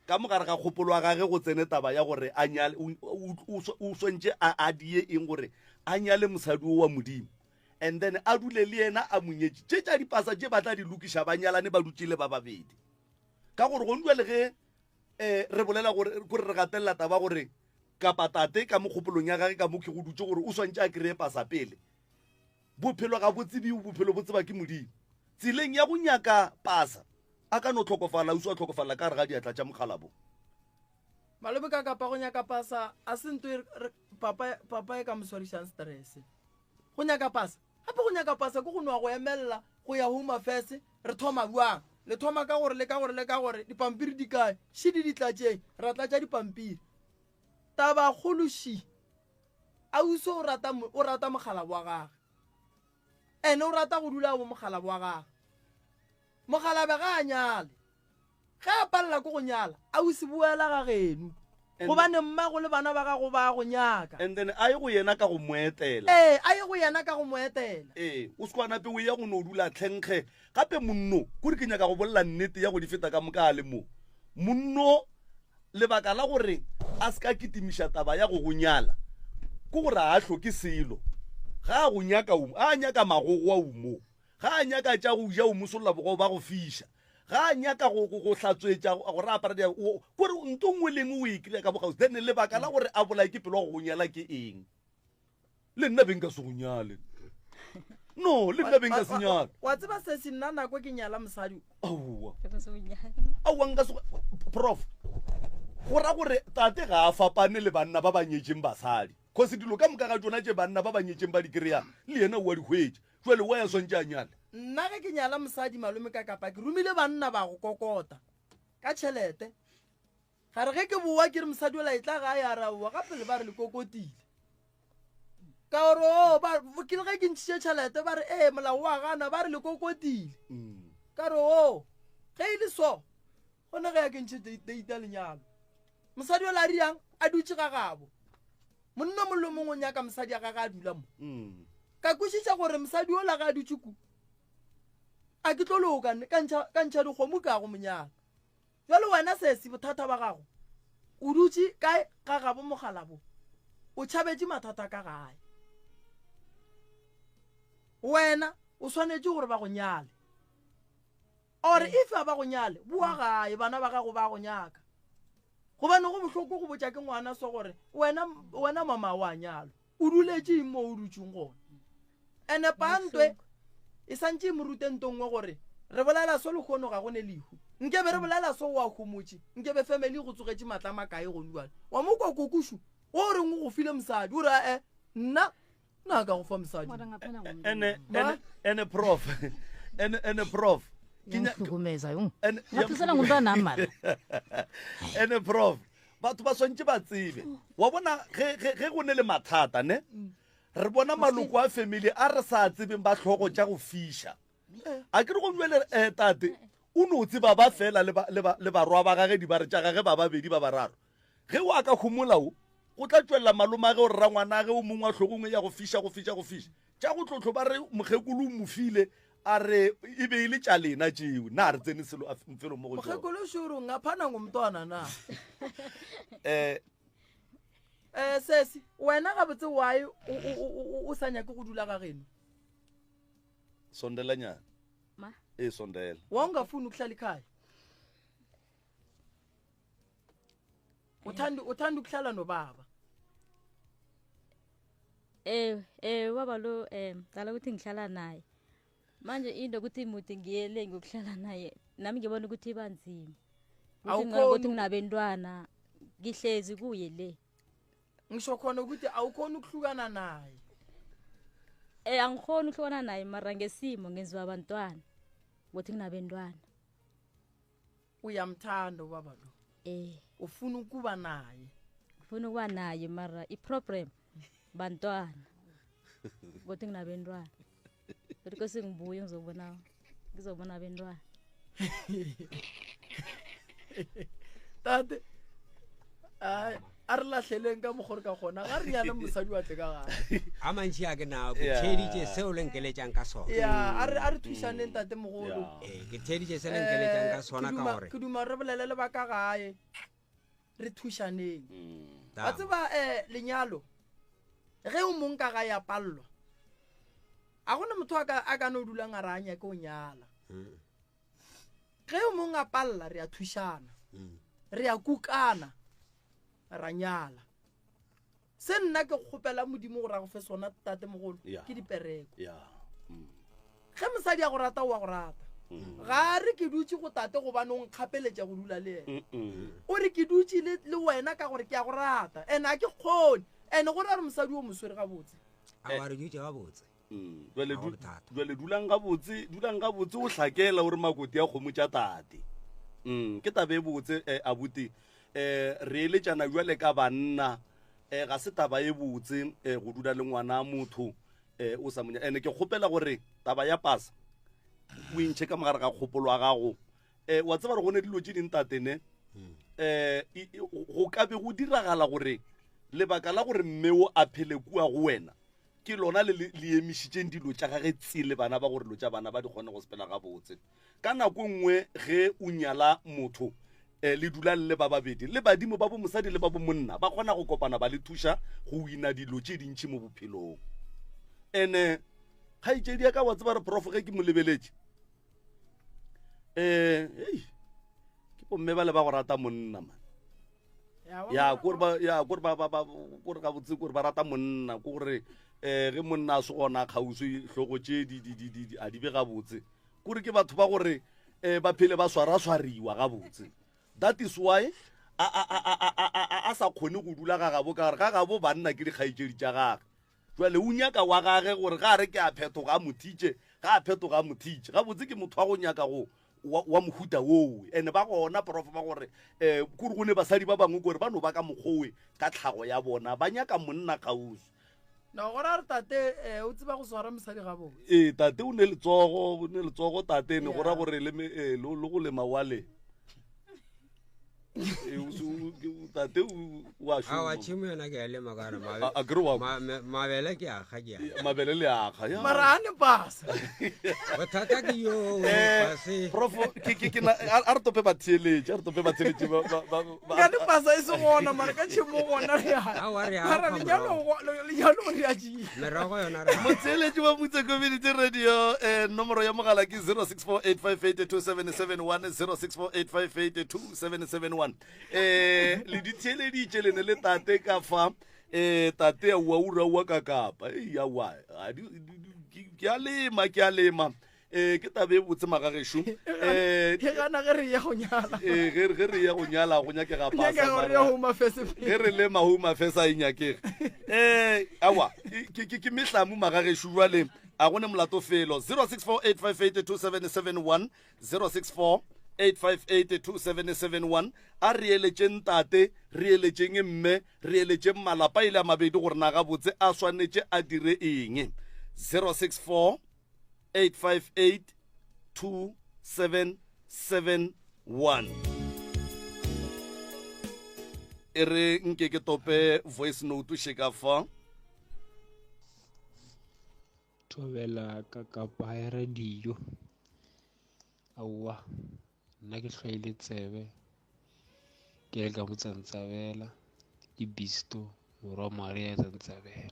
ka mogare ga kgopolo wa gage go tsene taba ya gore o swantše a die eng gore a nyale mosadi o wa modimo and then a dule le yena a monyetše tše tša dipasa tše ba tla di lokiša ba nyalane ba dutšile ba babedi ka gore go ndwa le ge re bolela gore re gatelela taba gore kapa tate ka mogopolong ya gage ka mo ke go dutse gore o swantše a kry-e pasa pele bophelo ga botsebio bophelo bo tseba ke modimo tseleng ya go nyaka pasa a ka no tlhokofala o se a tlhokofala ka re ga diatla tša mokgalabo malome ka kapa go nyaka pasa a se ntwe papa e ka moswarišang stress go nyaka pasa gape go nyaka pasa ko go noa go emelela go ya home affairs re thoma buang le thoma ka gore dipampiri di kae šidi di tlatšeng ra tlatša dipampiri taba kgološi a uso o rata mogala wa gage ene o rata go dula bo mogala wa gage mogala be ga a nyale ge a palela ko go nyala a o se buela ga geno gobane mmago le bana ba gago ba go nyaka and then a ye go yena ka go moetela a ye go yena ka go moetela o se kwanape o ya go no dula tlhenkge gape monno kore ke nyaka go bolela nnete ya go di feta ka moka a le mo monno lebaka la gore a se ka kitimiša taba ya go nyala ko gore a hloke selo ga a go nyaka a nyaka magogo a umo ga a nyaka tša go ja o mosolola bogo ba go fiša ga a nyaka go hlatswetša gore a paradi kore nto ngwe lengwe o ikile ka bogausi then lebaka la gore a bolai ke pelo go nyala ke eng le nna beng ka se go nyale no le nna beng ka se nyale wa tseba se se nna nako ke nyala mosadi aua nka se prof gora gore tate ga a fapane le banna ba ba nyetšeng basadi kgose dilo ka moka ga tsona tše banna ba ba nyetšeng ba di kry-ang le yena o a di hwetše jale wa ya swantše a nyale nna ge ke nyala mosadi malome ka kapa ke romile banna ba go kokota ka tšhelete gare ge ke boa ke re mosadi ola e tla ga a ya raoa gape le ba re le kokotile ka gore ke le ge ke ntšhitše tšhelete ba re molao wa gana ba re le kokotile ka re ge e le so gone ge ya ke ntšhe deita lenyalo mosadi ola a riang a dutše ga gabo monna mollo mongwe nyaka mosadi ya gaga a dula mo ka kwešiša gore mosadi ola ga a dutše ku a ke tlo loka ka ntšha dikgomo ka go monyala jalo wena sesi bothata ba gago o dutše kae ga gabo mogalabo o tšhabetše mathata ka gae wena o swanetše gore ba go nyale ore if a ba go nyale boa gae bana ba gago ba go nyaka gobane go bohloko go botša ke ngwana so gore wena mama wa nyalo o duletše mo o dutšeng gona ene pantwe e santše morutentongwe gore re bolela so le kgono ga go ne lehu nkebe re bolela so wa khomotše nkebe family go tsogetše matla makae go nuane wa mo kwa kokušu o reng go file mosadi o re nna ka go fa mosadi ene prof ene prof ngihlukumeza yo ngaphusela ngumntwana mama ene prof batho ba swantše ba tsebe wa bona ge go ne le mathata ne re bona maloko a family a re sa tsebeng ba tlhogo tša go fiša a ke re go nwele tate o no tse ba fela le barwa ba gage di ba re tša gage ba babedi ba bararo ge o aka humolao go tla tswelela maloma ge o rra ngwana ge o mongwe wa tlhogongwe ya go fiša tša go tlhotlho ba re mokgekolo o mofile a re e be ile tša lena tšeo na re tsene selo mfelo mo go mokgekolo šoro ngaphana ngumntwana na sesi wena ga botse why o sa nyake go dula ga geno sondelanyana sondela wa ungafuni ukuhlala ekhaya uthanda ukuhlala nobaba baba lo dala ukuthi ngihlala naye manje into ukuthi mude ngiyele ngokuhlala naye nami ngibona ukuthi ibanzima ukuthi nginabentwana ngihlezi kuye le ngisho khona ukuthi awukhona ukuhlukana naye angikhona ukuhlukana naye mara ngesimo ngenziwa abantwana ukuthi nginabentwana uyamthanda ubaba lo ufuna ukuba naye mara i-problem bantwana ukuthi nginabentwana kodwa kose ngibuye ngizobona abentwana tate a re latlheleng ka mogore ka gona ga re nyana mosadi wa tle ka gare a mantši a ke nako theditše seo le nkeletšang ka sona a re thušaneng tate mogolo ke theditše se le nkeletšang ka sona ka gore ke duma re bolele le ba ka gae re thušaneng ba tseba lenyalo ge o mong ka gae a pallwa a gona motho a ka no dulang a ranya ke o nyala ge o mong a palla re a thušana re a kukana ra nyala se nna ke kgopela modimo go ra go fe sona tate mogolo ke dipereko ge mosadi a go rata o a go rata ga re ke dutse go tate gobane o nkgapeletša go dula le ena o re ke dutse le wena ka gore ke a go rata ene a ke kgone ene gore a re mosadi o moswere gabotse a re dutse gabotse jale dulang gabotse o hlakela gore makoti a kgomo tša tate ke tabe botse abuti re eletšana jwale ka banna ga se taba e botse go dula le ngwana motho o sa monya ene ke kgopela gore taba ya pasa o intšhe ka mogare ga kgopolo wa gago wa tseba re gone dilo tše ding tatene go ka be go diragala gore lebaka la gore mmeo a phele kua go wena ke lona le emišitšeng dilo tša gage tsele bana ba gore dilo tša bana ba di kgone go sepela gabotse ka nako nngwe ge o nyala motho le dula le ba babedi le badimo ba bo mosadi le ba bo monna ba kgona go kopana ba le thuša go wina dilo tše dintšhi mo bophelong ene kgaitšedi ya ka wa tseba re prof ge ke mo lebeletše ke bomme ba le ba go rata monna man kore gabotse kore ba rata monna ko gore ge monna a se gona kgauswi hlogo tše a di be gabotse kore ke batho ba gore ba phele ba swara-swariwa gabotse that is why a sa kgone go dula ga gabo ka gore ga gabo banna ke dikgaitšedi tša gage jwale o nyaka wa gage gore ga re ke a phetoga a mothitše gabotse ke motho wa go nyaka wa mohuta woo ene ba gona prof ba gore kore go ne basadi ba bangwe kore ba no ba ka mokgowe ka tlhago ya bona ba nyaka monna kgauswi no gore a re tate o tseba go swara mosadi gabo tate o ne letsogo tate ne gora gore le go lema wale tate wa tšhimo yona ke a lema kare a grow up mabele ke aga ke a mabele le aga ya mara a ne pasa bothata ke yo prof ke a re tope ba theeletše ka ne pasa e se gona mara ka tšhimo gona mara lenyalo re a jile merogo yona motheeletše wa motse community radio nomoro ya mogala ke 0648582771 0648582771 le ditheeleditše lene le tate ka fa tate ya wa ka kapa ke a lema ke tabe botse magagešo ke gana ge re ya go nyala ge re ya go nyala go nyakega pasa ge re lema home affairs a e nyakege awa ke mehlamo magagešo jwale a gone molato felo 0648582771 0648582771 a re eletšeng tate re eletšeng mme re eletšeng malapa ile a mabedi gore na gabotse a swanetše a dire eng 064 858 2771 277 e re nke ke tope voice note sheka fa thobela ka kapa ya radio aowa nna ke hlwaile tsebe ke le ka motsantsabela ke bisto morwa maria tsantsabela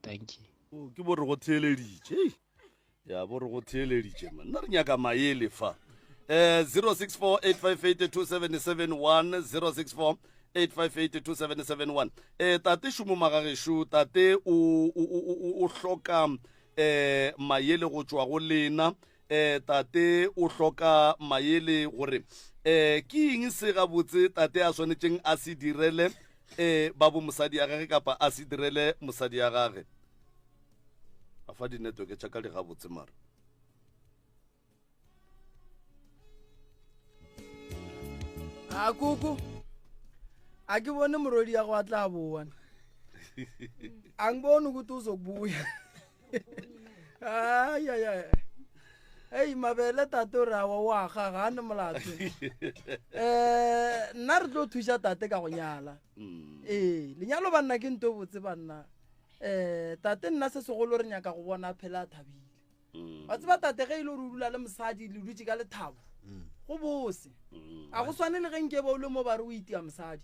thank you ke bo re go theeleditše ya bo re go theeleditše man nna re nyaka maele fa 064858277 064858277 tate šumo magagesho tate o hloka maele go tšwa go lena tate o hloka maele gore ke eng se gabotse tate a swanetšeng a se direle babo mosadi ya gage kapa a se direle mosadi ya gage a fa di-network tša ka le gabotse mara a kuku a ke bone morodi ya go a tla boana a ngiboni ukuthi uzokubuya ayaya hey mabele tate re awa wa ga ga ne molato nna re tlo thuša tate ka go nyala lenyalo banna ke nto botse banna tate nna se segolo re nyaka go bona phela thabile wa tseba tate ge ile re dula le mosadi le dutse ka lethabo go bose a go swane le ge nke ba o le mo ba re o itia mosadi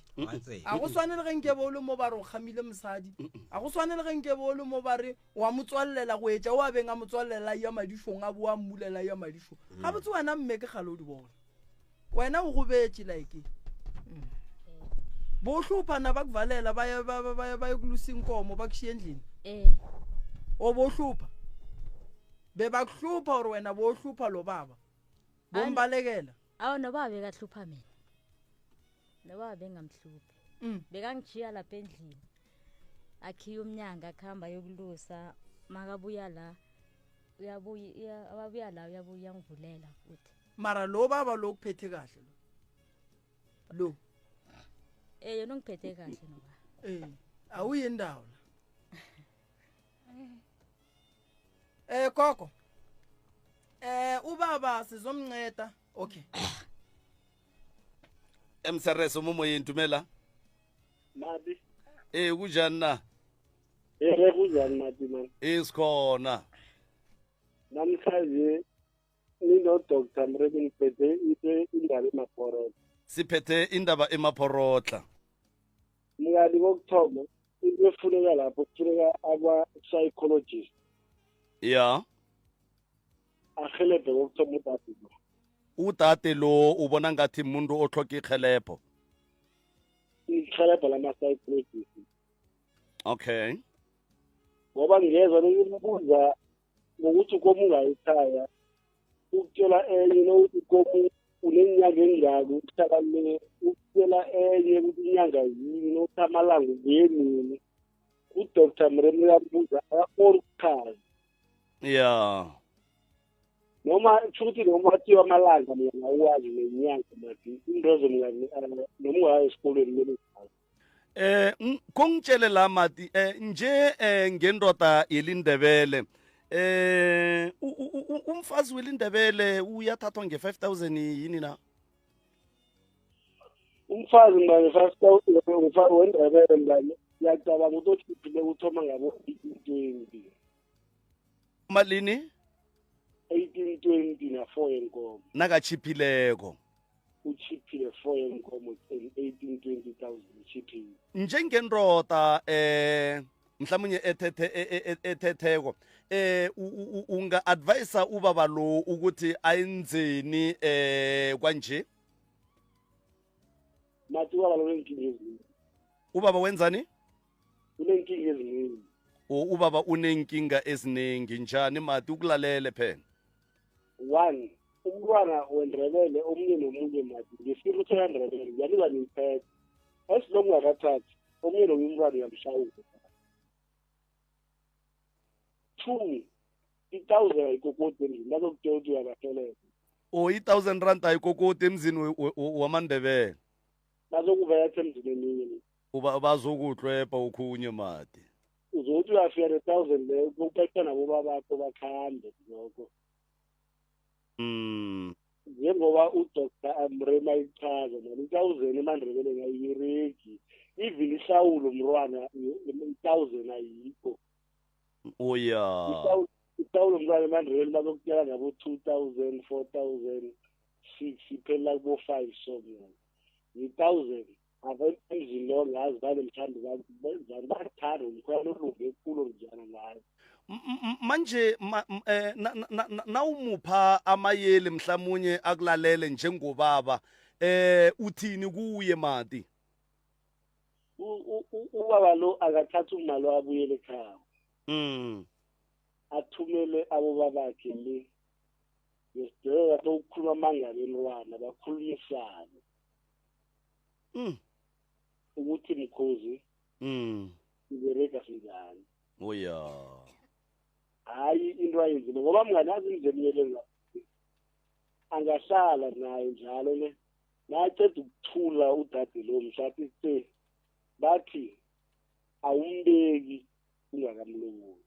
a go swane le ge nke ba o le mo ba re o kgamile mosadi a go swane le ge nke ba o le mo ba re wa motswallela go etša o a beng a motswallela ya madišong a boa mmulela ya madišong ga botse wena mme ke gale o di bona wena o go betše like bo hluphana ba kuvalela ba yokulusa inkomo ba kushiya endlini o bo hlupha be ba kuhlupha gore wena bo hlupha lo baba bombalekela awu nobaba bekahlupha mina nobaba bengamhluphi bekangijiya lapha endlini akhiya umnyanga akuhamba yokulusa makabuya la ababuya la uyabuya ngivulela futhi mara lo baba lo kuphethe kahle lo yena ungiphethe kahle nobaba awuye indawo la koko ubaba sizomnceda okay emsereso momoyeni tumela mati kunjani na kunjani mati man isikhona namhlanje nino-Dr. Mrebe ngiphethe indaba emaphorotla siphethe indaba emaphorotla mngani kokuthoma into efuneka lapho kufuneka aba-psychologist ya arhelebhe kokuthoma udade lo udade lo ubona ngathi muntu ohloka ikhelebho irhelebho lama-psychologist okay ngoba ngezwa nokubuza ngokuthi ukomu ungayikhaya ukutshela enye nokuthi ukomu uneminyaka engaki ukuhlala le ukutshela enye ukuthi inyanga yini nokuthi amalanga uyenini uDr. Mrebe uyabuza akakghoni ukuchaza ya noma futhi noma wathiwa amalanga mina uwazi nenyanga mati indrozo mngani noma ungaya esikolweni kumele kongitshele la mati nje ngendoda yelindebele umfazi welindebele uyathathwa nge-5,000 yini na umfazi mngani 5,000 wendebele mngani ngiyacabanga ukuthi uchiphile uthoma ngabo 1820 malini 1820 na 4 yenkomo nakachiphileko uchiphile 4 yenkomo 1820,000 uchiphile njengendoda mhlawumnye ethetheko unga advise ubaba lo ukuthi ayenzeni kwanje mathi ubaba lo unenkinga eziningi ubaba wenzani unenkinga eziningi ubaba unenkinga eziningi njani mati ukulalele phela one umntwana wendrebele omunye nomunye mati ngifika ukuthi yandrebele ngiyaliba nimphethe esilongu ngakathathi omunye nomunye umntwana uyamshayisa 2 1,000 ayikokoti emzini bazokutshela ukuthi uyabahelele 1,000 rand ayikokoti emzini wamandebele bazokuvetha emzini eminye bazokuhlwepha ukhunye mati uzokuthi uyafika 1,000 leyo kuphetha nabo babakho bakhambe lokho njengoba uDr Amrema ichaza nalo 1000 eMandebele ngayiregi even ihlawulo mntwana 1000 ayikho ihlawulo mntwana eMandebele bazokutshela ngabo 2000 4000 6 iphela kubo 5 so yi-1000 emzini lo ngazi banemthando bathanda umkhwana olunge kulo njana ngayo manje nawumupha amayeli mhlamunye akulalele njengobaba uthini kuye mati ubaba lo akathatha umali wabuyele ekhaya athumele abobabakhe le ngesidingo ukukhuluma amangalo elwana bakhulumisane ukuthi mkhozi ibereka sinjani hayi into ayenzile ngoba mnganazi indlemiyele angahlala naye njalo le naceda ukuthula udade lo mhlathi se bathi awumbeki ungakamloboli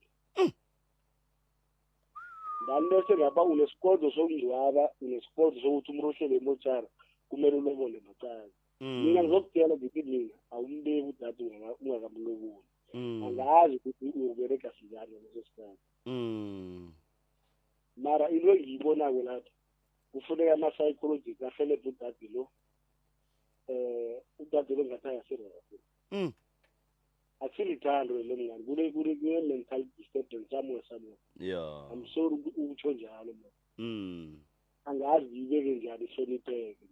ndani bese ngapha unesikolo sokungcwaba unesikolo sokuthi umrohlele emochara kumele ulobole macala mina ngizokutshela ngithi mina awumbeki udade ungakamloboli angazi ukuthi ubereka sinjani leso sikhathi mara into engiyibonako lapha kufuneka ama-psychologist ahelebhe udade lo udade lo ngathi ayasirela asilithando lo mngani kune-mental disturbance somewhere I'm sorry utsho njalo angazi yibeke njani ihlonipheke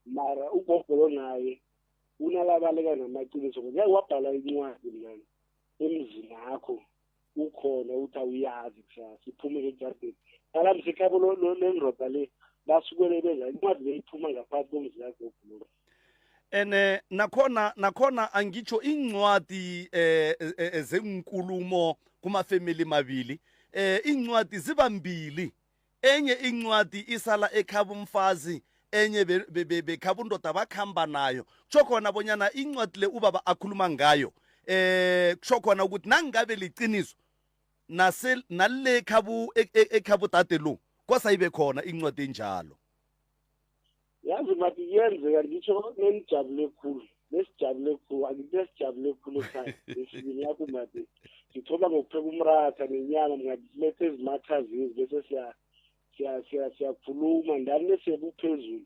mara ugogo lo naye unalabaleka namaqiniso ngeke wabhala incwadi mngani emzini akho ukhona uthi awuyazi kusasa iphume ejardini alamse ikhabo lendoda le basukele benza incwadi le iphuma ngaphansi komzini akho ene nakhona angitsho incwadi zenkulumo kuma-family mabili incwadi ziba mbili enye incwadi isala ekhaba umfazi enye bekhaba undoda bakhamba nayo kusho khona bonyana incwadi le ubaba akhuluma ngayo kusho khona ukuthi nangabe liqiniso nale ekhabu dade lo kwasayibe khona incwadi enjalo yazi mati kuyenzeka ngitsho nenijabule khulu nesijabule khulu angithi nesijabule khulu ekhaya esibili yakho mati ngithoba ngokupheka umratha nenyama mngalethe ezimathazini bese siyakhuluma ndani nesebuphezulu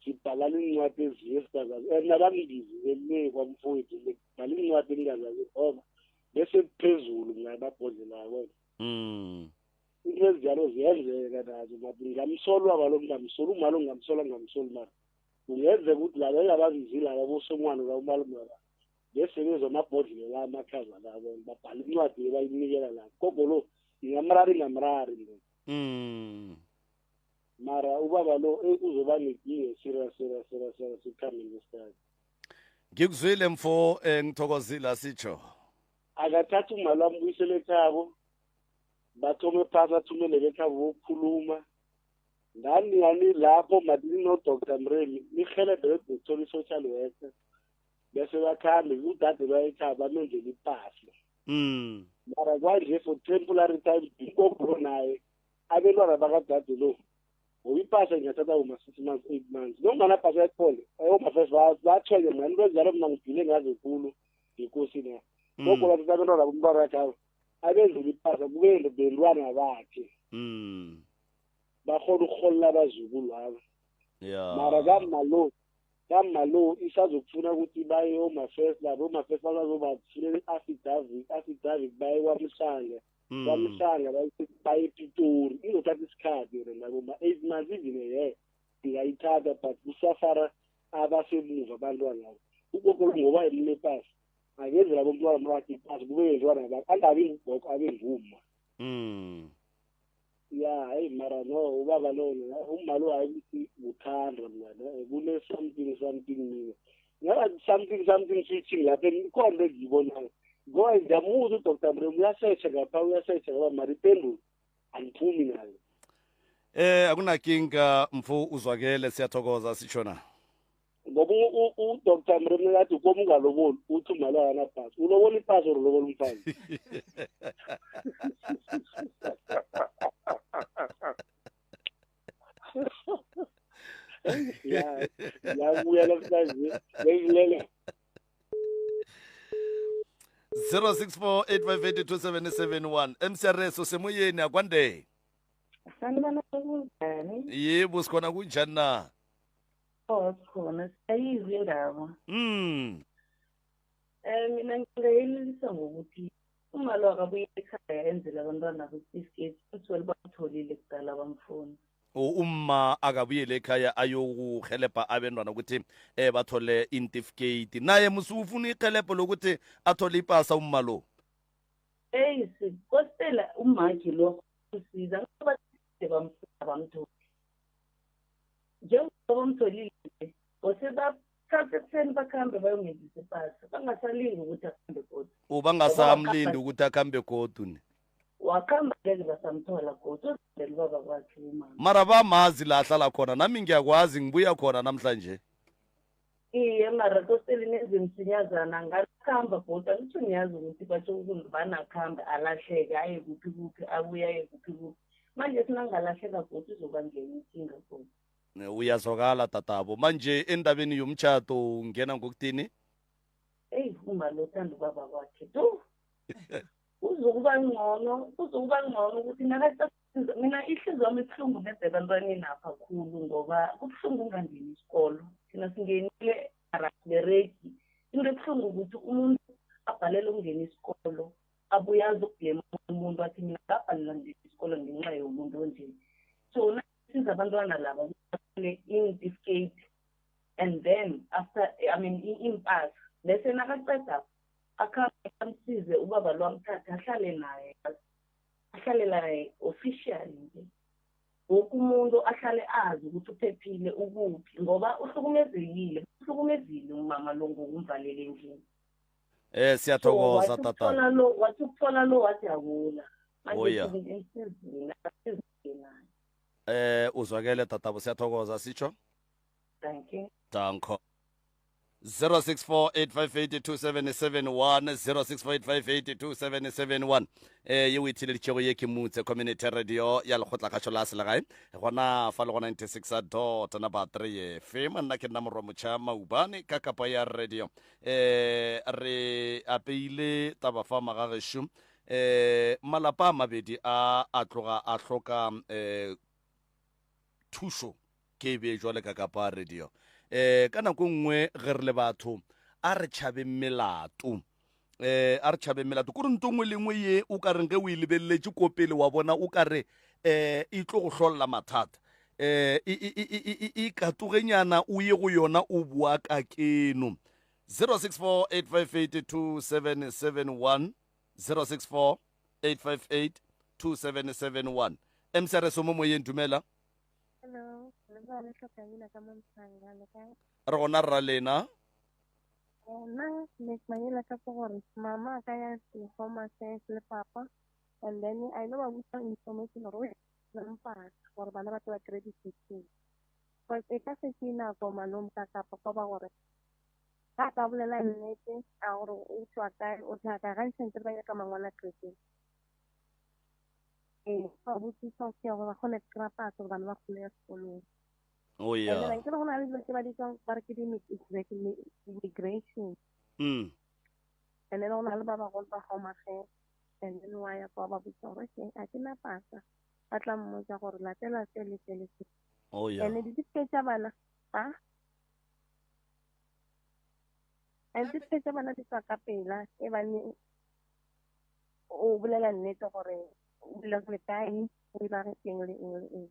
sibhalala incwadi ezinye esikazazi nabangibizi elinye kwamfowethu bhala incwadi engingazazi ngoba bese buphezulu ngababhodlela yabo into ezinjalo ziyenzeka nazo mati ngamsolwa balo ngamsola umalo ngamsola mara kungenzeka ukuthi laba engababizile abosomwana kaumalo bese bezamabhodlela amakhaza labo babhala incwadi bayinikela la gogo lo ingamrari mara ubaba lo uzoba neginge serious coming ngesikhathi ngikuzwile mfo ngithokozile sitsho akathatha umali wami buyisele ekhabo bathome phasi athumele bekhabo wokukhuluma ndani lapho madini no-Dr Mremi nihelebhe bedoktor i-social worker bese bakhambe udade bayekhaba bamenzela ipahla mara kwanje for temporary time inkobro naye abelwana bakadade lo ngoba ipahla ingathatha uma-6 months 8 months noma napasa yakhole oma-first bathwele mani into enjalo mna ngidile ngaze khulu ngekosini ya ngoko bathatha abentwana bomntwana wakhabo abenzela ipahla kube bentwana bakhe bakhona ukurholela abazukulu aba mara kamalo isazokufuna ukuthi baye oma-first labo oma-first bazazobafunela i-affidavit baye kwamhlanga baye ePitori izothatha isikhathi nabo ma-8 months even ingayithatha but kusafara abasemuva abantwana labo ugogo ngoba emlepasi akenze labo mntwana mwakhe ipasi kube yenziwa nabantu angabi ngubhoko abe nguma ya hayi mara no ubaba lona umalo ayikuthi uthanda mna kune something mina ngaba something switching lapha ikhona engiyibona ngoba ngiyamuza uDr Mremi uyasearcha ngapha mari pendulo angiphumi nayo akunakinga mfu uzwakele siyathokoza sitshona ngoba uDr Mremi ngathi ukomu ungaloboli uthi umalo yana pass ulobola ipasi or ulobola umfazi yabuya namhlanje ngiyilele 06485827771 MCRS usemoyeni akwande. Sanibona kunjani? Yebo sikhona kunjani na? Sikhona siyayizi indaba. Mina ngingayelelisa ngokuthi uma lo akabuye ekhaya enzela abantwana be-certificate futhi welibamtholile kudala bamfuni. Uma akabuyele ekhaya ayokuhelebha abantwana ukuthi bathole intificate naye musufuna ihelebho lokuthi athole ipasa uma lo. Sikostela umakhi lo usiza ngoba bamtholi. Njengoba bamtholile basebakhatha ekuseni bakhambe bayongenzisa ipasa bangasalindi ukuthi akhambe kodwa. Bangasamlindi ukuthi akhambe kodwa. Wakhamba ngeke basamthola kodwa uzele baba kwakhe umama. Mara bamazi la ahlala khona nami ngiyakwazi ngibuya khona namhlanje. Iye mara kosteli nezimsinyazana ngakhamba kodwa ngitho ngiyazi ukuthi batsho ukundibana akhambe alahleke aye kuphi kuphi abuye aye kuphi kuphi. Manje sinangalahleka kodwa uzoba ngena inkinga kodwa. Uyazwakala tatabo manje endabeni yomtshato ngena ngokuthini? Uma lo thanda baba kwakhe tu. Uzokuba ngcono ukuthi nakasiza mina ihliziyo yami ibuhlungu bese abantwaneni apha kakhulu ngoba kubuhlungu ungangeni isikolo thina singenile arabereki into ebuhlungu ukuthi umuntu abhalele ukungena isikolo abuye azokublema umuntu athi mina ngabhalela ngena isikolo ngenxa yomuntu onje. So nasiza abantwana laba bathole i-certificate and then after impass bese nakaqeda akamsize ubaba lwamthatha ahlale naye officially nje. Woke umuntu ahlale azi ukuthi uphephile ukuphi ngoba uhlukumezile umama lo ngokumvalele endlini. Siyathokoza tata. Wathi ukuthola lo wathi akula. Uzwakele tatabo siyathokoza sitsho. Thank you. Danko. 06485827771 06485827771 ye o ithile ditšego ye ke mutse community radio ya lekgotla kgašo la selegae gona fa le go 96.3 FM nna ke nna morwa motšha maubane ka kapa ya radio re apeile taba fa magagešo malapa a mabedi a tloga a hloka thušo ke be jwale ka kapa radio ka nako nngwe ge re le batho a re tšhabeng melato kore nto ngwe le ngwe ye o ka reng ge o e lebeletse ko pele wa bona o ka re e tlo go hlolola mathata e katogenyana o ye go yona o bua ka keno 06485827771 06485827771 MCRS mo moyeng dumela. Hello, re gona rra lena nna ke manyela ka gore mama ka ya home affairs le papa and then I know about information gore mpaka gore bana ba tla credit system but e ka se tsina go malom ka ka papa ba gore ka ka bolela nnete a gore o tswa ka o tla ka ga sentse ba ya ka mangwana credit fa botse sa ke gore go ne krapa so bana ba khole ya sekolo. Oh yeah. And then I was like, immigration. And then on Alabama got the home affairs. And then why a probably sorry, I didn't pass. Atlamoja or Latella Sally. Oh yeah. And it is Savannah. And this Savannah is a capella, even over the net or with time without a single.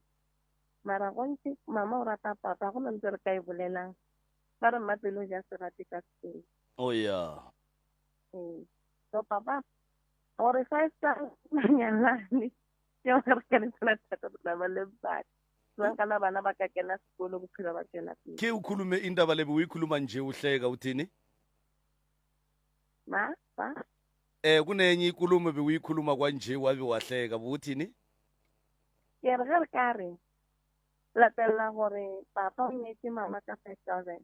Mara gonti mama o rata papa go ntse re ka e bolelang ba re mapelo ja se rate ka se. Oh yeah. So papa ore sa nyalani yo re ka le tsela tsaka ba le ba tsang kana bana ba ka kena sekolo go phela ba kena ke ukhulume indaba lebe uyikhuluma nje uhleka uthini ma ba kunenye ikulumo be uyikhuluma kwanje wabe wahleka buthini ke re kare la tella gore papa o nyetse mama ka 5,000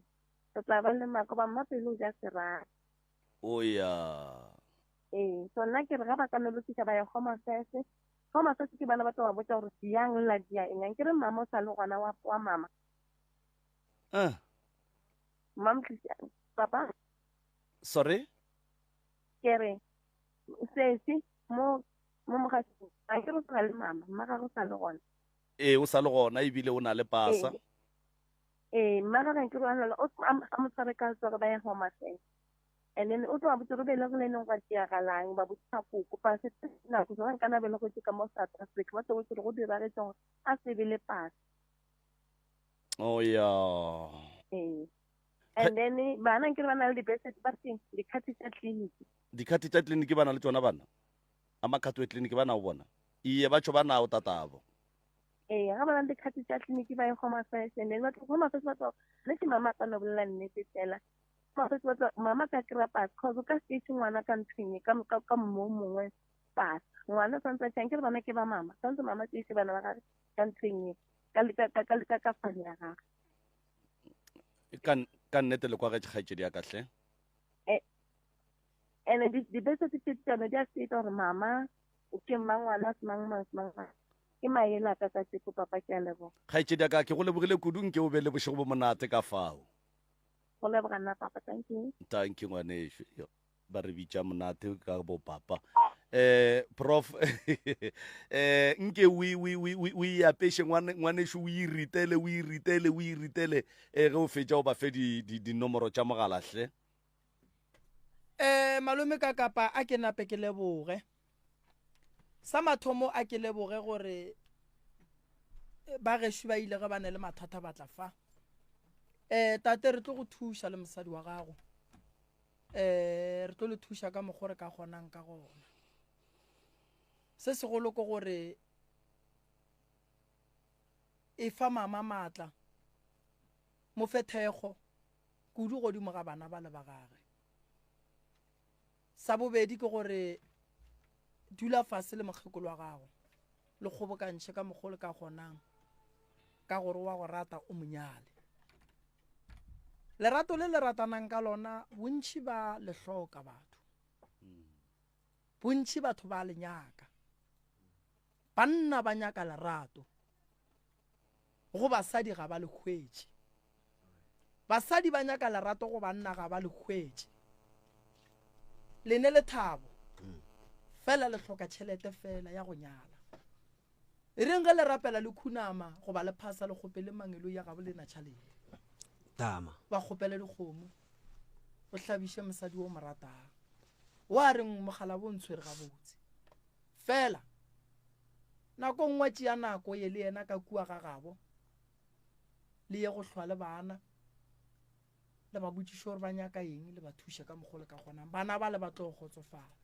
so tla ba le mako ba mapelo ja se ra. Oh yeah. So nna ke re ga ba ka no lotisa ba ya home affairs Home Affairs ke bana ba tla ba botsa gore yang la dia eng ke re mama o sa le gona wa mama mam papa sorry kere sesi mo mogasi a ke re sa le mama mma go sa le gona o sa le gona ebile o na le pasa mma ga ke re a mo tshware ka tswa ba ya Home Affairs and then o tlo botsa re bele go le neng ga tia galang ba botsa koko pa se na go tswa kana bele go ka mo South Africa ba tlo go dira re tsong a se bele pasa oh yeah and then bana ke bana le dibese ba teng dikhathi tsa clinic dikhathi tsa clinic bana le tsona bana amakhathi we clinic bana o bona iye batsho bana o tatabo ga bana dikhathi tsa clinic ba ya Home Affairs and then ba Home Affairs ba tlo le ke mama ka no bolela nnete tsela mama ka kra pass cause ka se ngwana ka ntshwenye ka mo mongwe pass ngwana tsantsa tsang ke bana ke ba mama tsantsa mama tse se bana ba ka ntshwenye ka fane ya ga ka nnete le kwa ga tshgaetse di akahle and di bese tse tsana di a se gore mama o ke mangwana mang ke maela ka se ko papa ke a lebo gaetse di aka ke go lebogile kudung ke o be le bošego bo monate ka fao go lebogana papa thank you ngwanesho ba re bitša monate ka bo papa prof nke o iapeshe ngwanesho o iritele ge o fetša o ba fe dinomoro tša mogalahle malome ka kapa a ke nape ke leboge sa mathomo a ke leboge gore ba gešo ba ile ge ba ne le mathata ba tla fa tate re tlo go thuša le mosadi wa gago re tlo le thuša ka mogore ka kgonang ka gona se segolo ke gore e fa mama maatla mo fe thekgo kudu godimo ga bana ba le ba gage sa bobedi ke gore dula fase le mokgekolo wa gago le kgobokantšhe ka mogolo ka kgonang ka gore wa go rata o monyale lerato le le ratanang ka lona bontši ba le hloka batho bontši batho ba le nyaka banna ba nyaka lerato go basadi ga ba le hwetše basadi ba nyaka lerato go banna ga ba le hwetše lene le thabo fela le hloka tšhelete fela ya go nyala e reng ge le rapela le khunama go ba le phasa le kgopele mangelo ya gabo le na tšhalete tama ba kgopela dikgomo o hlabiše mosadi o mo ratang wa reng mogala bo ntshwere gabotse fela nako nngwe tšea nako ye le yena ka kua ga gabo le ye go hlwa le bana le ba botšiše gore ba nyaka eng le ba thuše ka mogolo ka kgonang bana ba le ba tlo kgotsofala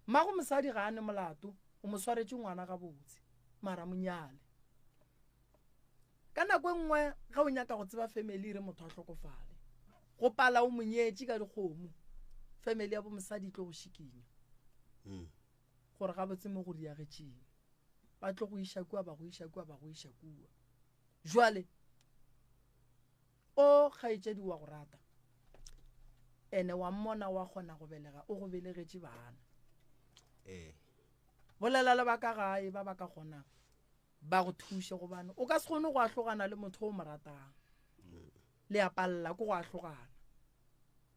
mmago mosadi ga a ne molato o mo swaretše ngwana gabotse mara monyale ka nako nngwe ga o nyaka go tseba family re motho a hlokofale go pala o monyetše ka dikgomo family ya bo mosadi tlo go šikinya gore ga botse mo go diagetšeng ba tlo go iša kua ba go iša kua ba go iša kua jwale o kgaetšedi wa go rata ene wa mmona wa kgona go belega o go belegetše bana bolela le ba ka gae ba ba ka kgonang ba go thuše go bana o ka se kgone go ahlogana le motho o mo ratang le a palla ko go ahlogana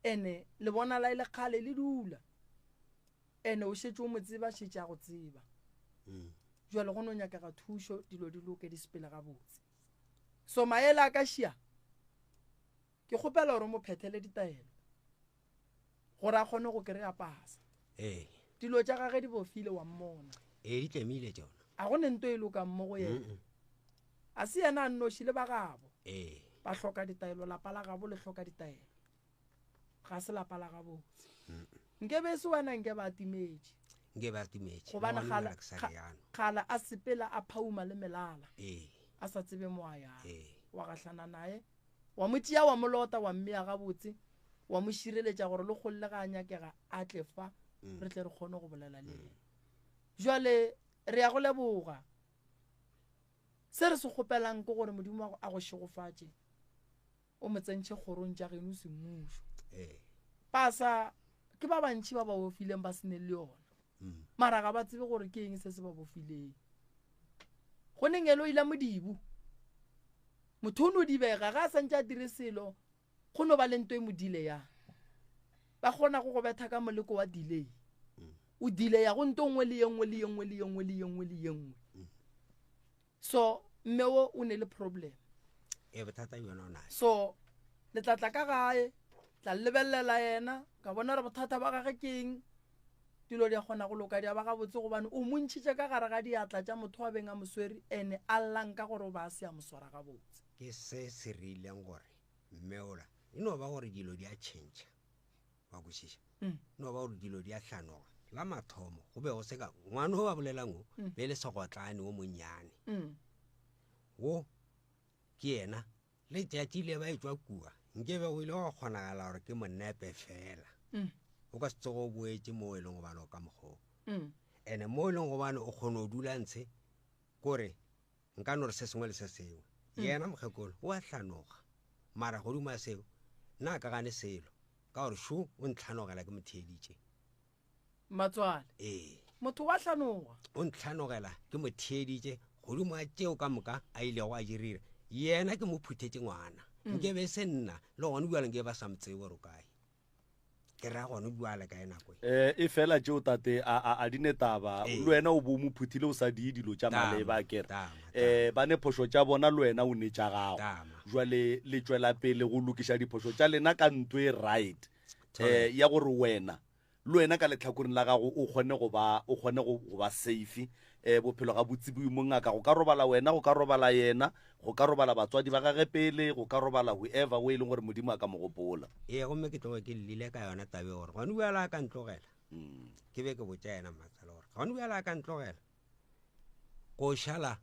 ene le bona la ile kgale le dula ene o šetše o mo tseba šetše a go tseba jwale go no nyakega thušo dilo di loke di sepele gabotse so maele a ka šia ke kgopela gore mo phethele ditaelo gore a kgone go kry-a pasa dilo tša gage di bofile wa mmona di tlemile tšona a go ne nto e lokang mo go yena a se yena a nnoši le ba gabo ba hloka ditaelo lapa la gabo le hloka ditaelo ga se lapa la gabotse nke be se wena nke ba timetše gobane kgala a sepela a phauma le melala a sa tsebe mo a yang wa gahlana naye wa mo tšea wa molota wa mmea gabotse wa mo šireletša gore le kgolle ga a nyakega a tle fa re tle re kgone go bolela le yena jwale re ya go leboga se re se kgopelang ke gore modimo a go šegofatše o mo tsentšhe kgorong tša geno semmušo pasa ke ba bantši ba ba ofileng ba sene le yona mara ga ba tsebe gore ke eng se se ba bofileng go neng elo ila modibu motho o no dibega ga a santse a dire selo go no ba le nto e modile ya ba kgona go betha ka moleko wa delay o delay ya go nto nngwe le yengwe le yengwe le yengwe le yengwe le yengwe so mmewo o ne le problem bothata yona o nae so le tlatla ka gae tla lebelela yena ka bona re bothata ba gage keng dilo di a kgona go loka di a ba ga botse gobane o montšhitše ka gare ga diatla tša motho wa beng a mosweri ene a llang ka gore o ba se a moswara ga botse ke se se rileng gore mmeola e no ba gore dilo di a change wa kwešiša no ba gore dilo di a hlanoga la mathomo go be go se ka ngwana o ba bolelang o be le segotlane o monnyane wo ke yena le tšatši le ba e tswa kua nke be go ile go kgonagala gore ke monnepe fela o ka se tsogo boetse mo e leng gobane o ka mokgoo ene mo e leng gobane o kgone o dula ntshe kore nka no re se sengwe le se sengwe yena mokgekolo o a hlanoga mara godimo seo nna ka gane selo ka gore sho o ntlhanogela ke motheeditše matswale motho wa hlanoga o ntlhanogela ke motheeditše godimo a tšeo ka moka a ilego a dirira yena ke mo phuthetše ngwana nke be se nna le gone buala nke ba sa motsebe gore o kae ke ra gone buala ka enako e fela tšeo tate a dine taba le wena o bo mo phuthile o sa di dilo tša maleba kere ba ne phošo tša bona le wena o ne tša gago jwale le tšwela pele go lokiša diphošo tša lena ka ntwe e right ya gore wena le wena ka letlhakoreng la gago o kgone go ba safe bophelo ga botse boimo ngaka go ka robala wena go ka robala yena go ka robala batswadi ba gage pele go ka robala whoever we e leng gore modimo a ka mo gopola gomme ke tloge ke lile ka yona tabe gore gone buala ka ntlogela ke be ke botsa yena matsala gore gone buala ka ntlogela go šala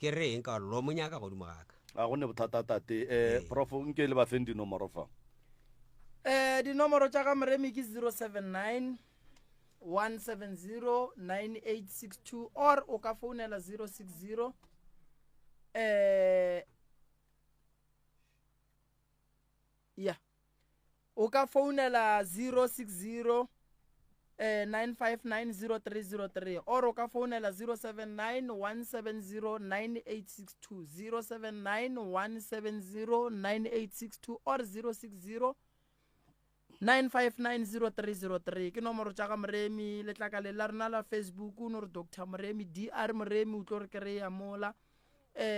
ke reng ka gore lo monyaka godimo gaka a gone bothata tate prof nke le ba feng dinomoro fa dinomoro tša ga moremi ke 079 1709862 or o ka founela 060 o ka founela 060 9590303 or o ka founela 079 1709862 079 1709862 or 060 9590303 ke nomoro tša ga moremi letlaka le la rena la Facebook o no re Dr Moremi DR Moremi o tlo re kry-a mola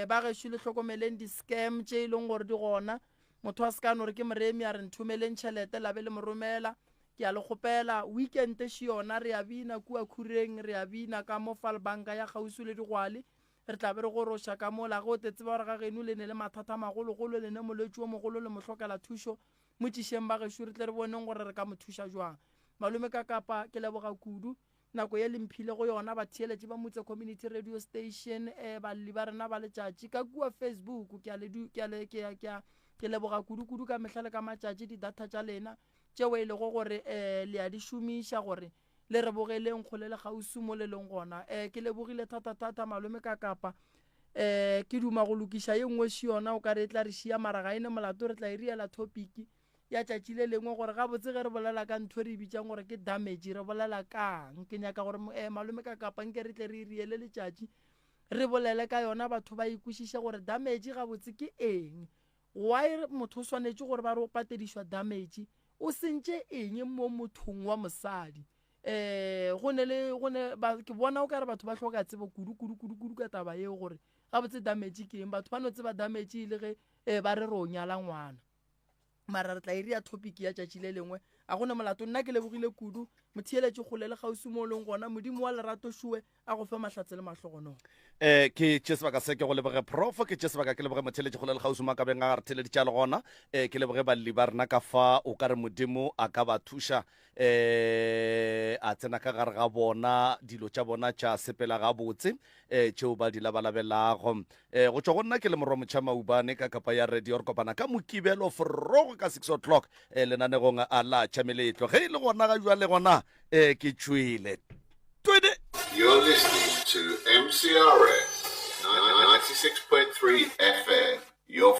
ba gešo le hlokomeleng di-scam tše e leng gore di gona motho a sekano re ke Moremi a re nthomeleng tšhelete la be le moromela ke a le kgopela weekend še yona re a bina kua khureng re a bina ka mo Falbanka ya gausu le digwali re tla be re goroša ka mola go tetse ba gore ga geno le ne le mathata magologolo le ne molwetši o mogolo le mohlokela thušo motišeng ba gešo re tle re boneng gore re ka mo thuša jwang malome ka kapa ke leboga kudu nako ye lemphile go yona batheeletše ba motse community radio station balli ba rena ba letšatši ka kua Facebook ke leboga kudu ka mehlale ka matšatši di-data tša lena tšeo e lego gore le a di šomiša gore le re bogeleng kgole le gausu mo le leng gona ke lebogile thata malome ka kapa ke duma go lokiša ye nngwe še yona o ka re tla re šia mara ga ene molato re tla e riela topic ya tšatši le lengwe gore ga botse ge re bolela ka ntho re bitsang gore ke damage re bolela kang ke nyaka gore malome ka kapa nke re tle re riele letšatši re bolele ka yona batho ba ikwešiše gore damage ga botse ke eng why motho o swanetše gore ba re o patedišwa damage o sentše eng mo mothong wa mosadi ke bona o ka re batho ba hloka tsebo kudu ka taba yeo gore ga botse damage ke eng batho ba no tseba damage le ge ba re o nyala ngwana mara re tla e ria topic ya tšatši le lengwe a gona molato nna ke lebogile kudu motheeletše kgole le gausi mo leng gona modimo wa lerato šue a go fe mahlatse le mahlogonolo ke tše sebaka se ke go leboge prof ke tše sebaka ke leboge motheeletše kgole le gausi mo ka beng a re theleditša le gona ke leboge balli ba rena ka fa o ka re modimo a ka ba thuša a tsena ka gare ga bona dilo tša bona tša sepela ga botse tšeo ba di labalabelago go tšwa go nna ke le moromotšha maubane ka kapa ya radio re kopana ka mokibelo forogo ka 6 o'clock lenanegong a la tšhameletlo ge e le gona ga jwa le gona ke tšwele You're listening to MCRS 96.3 FM. Your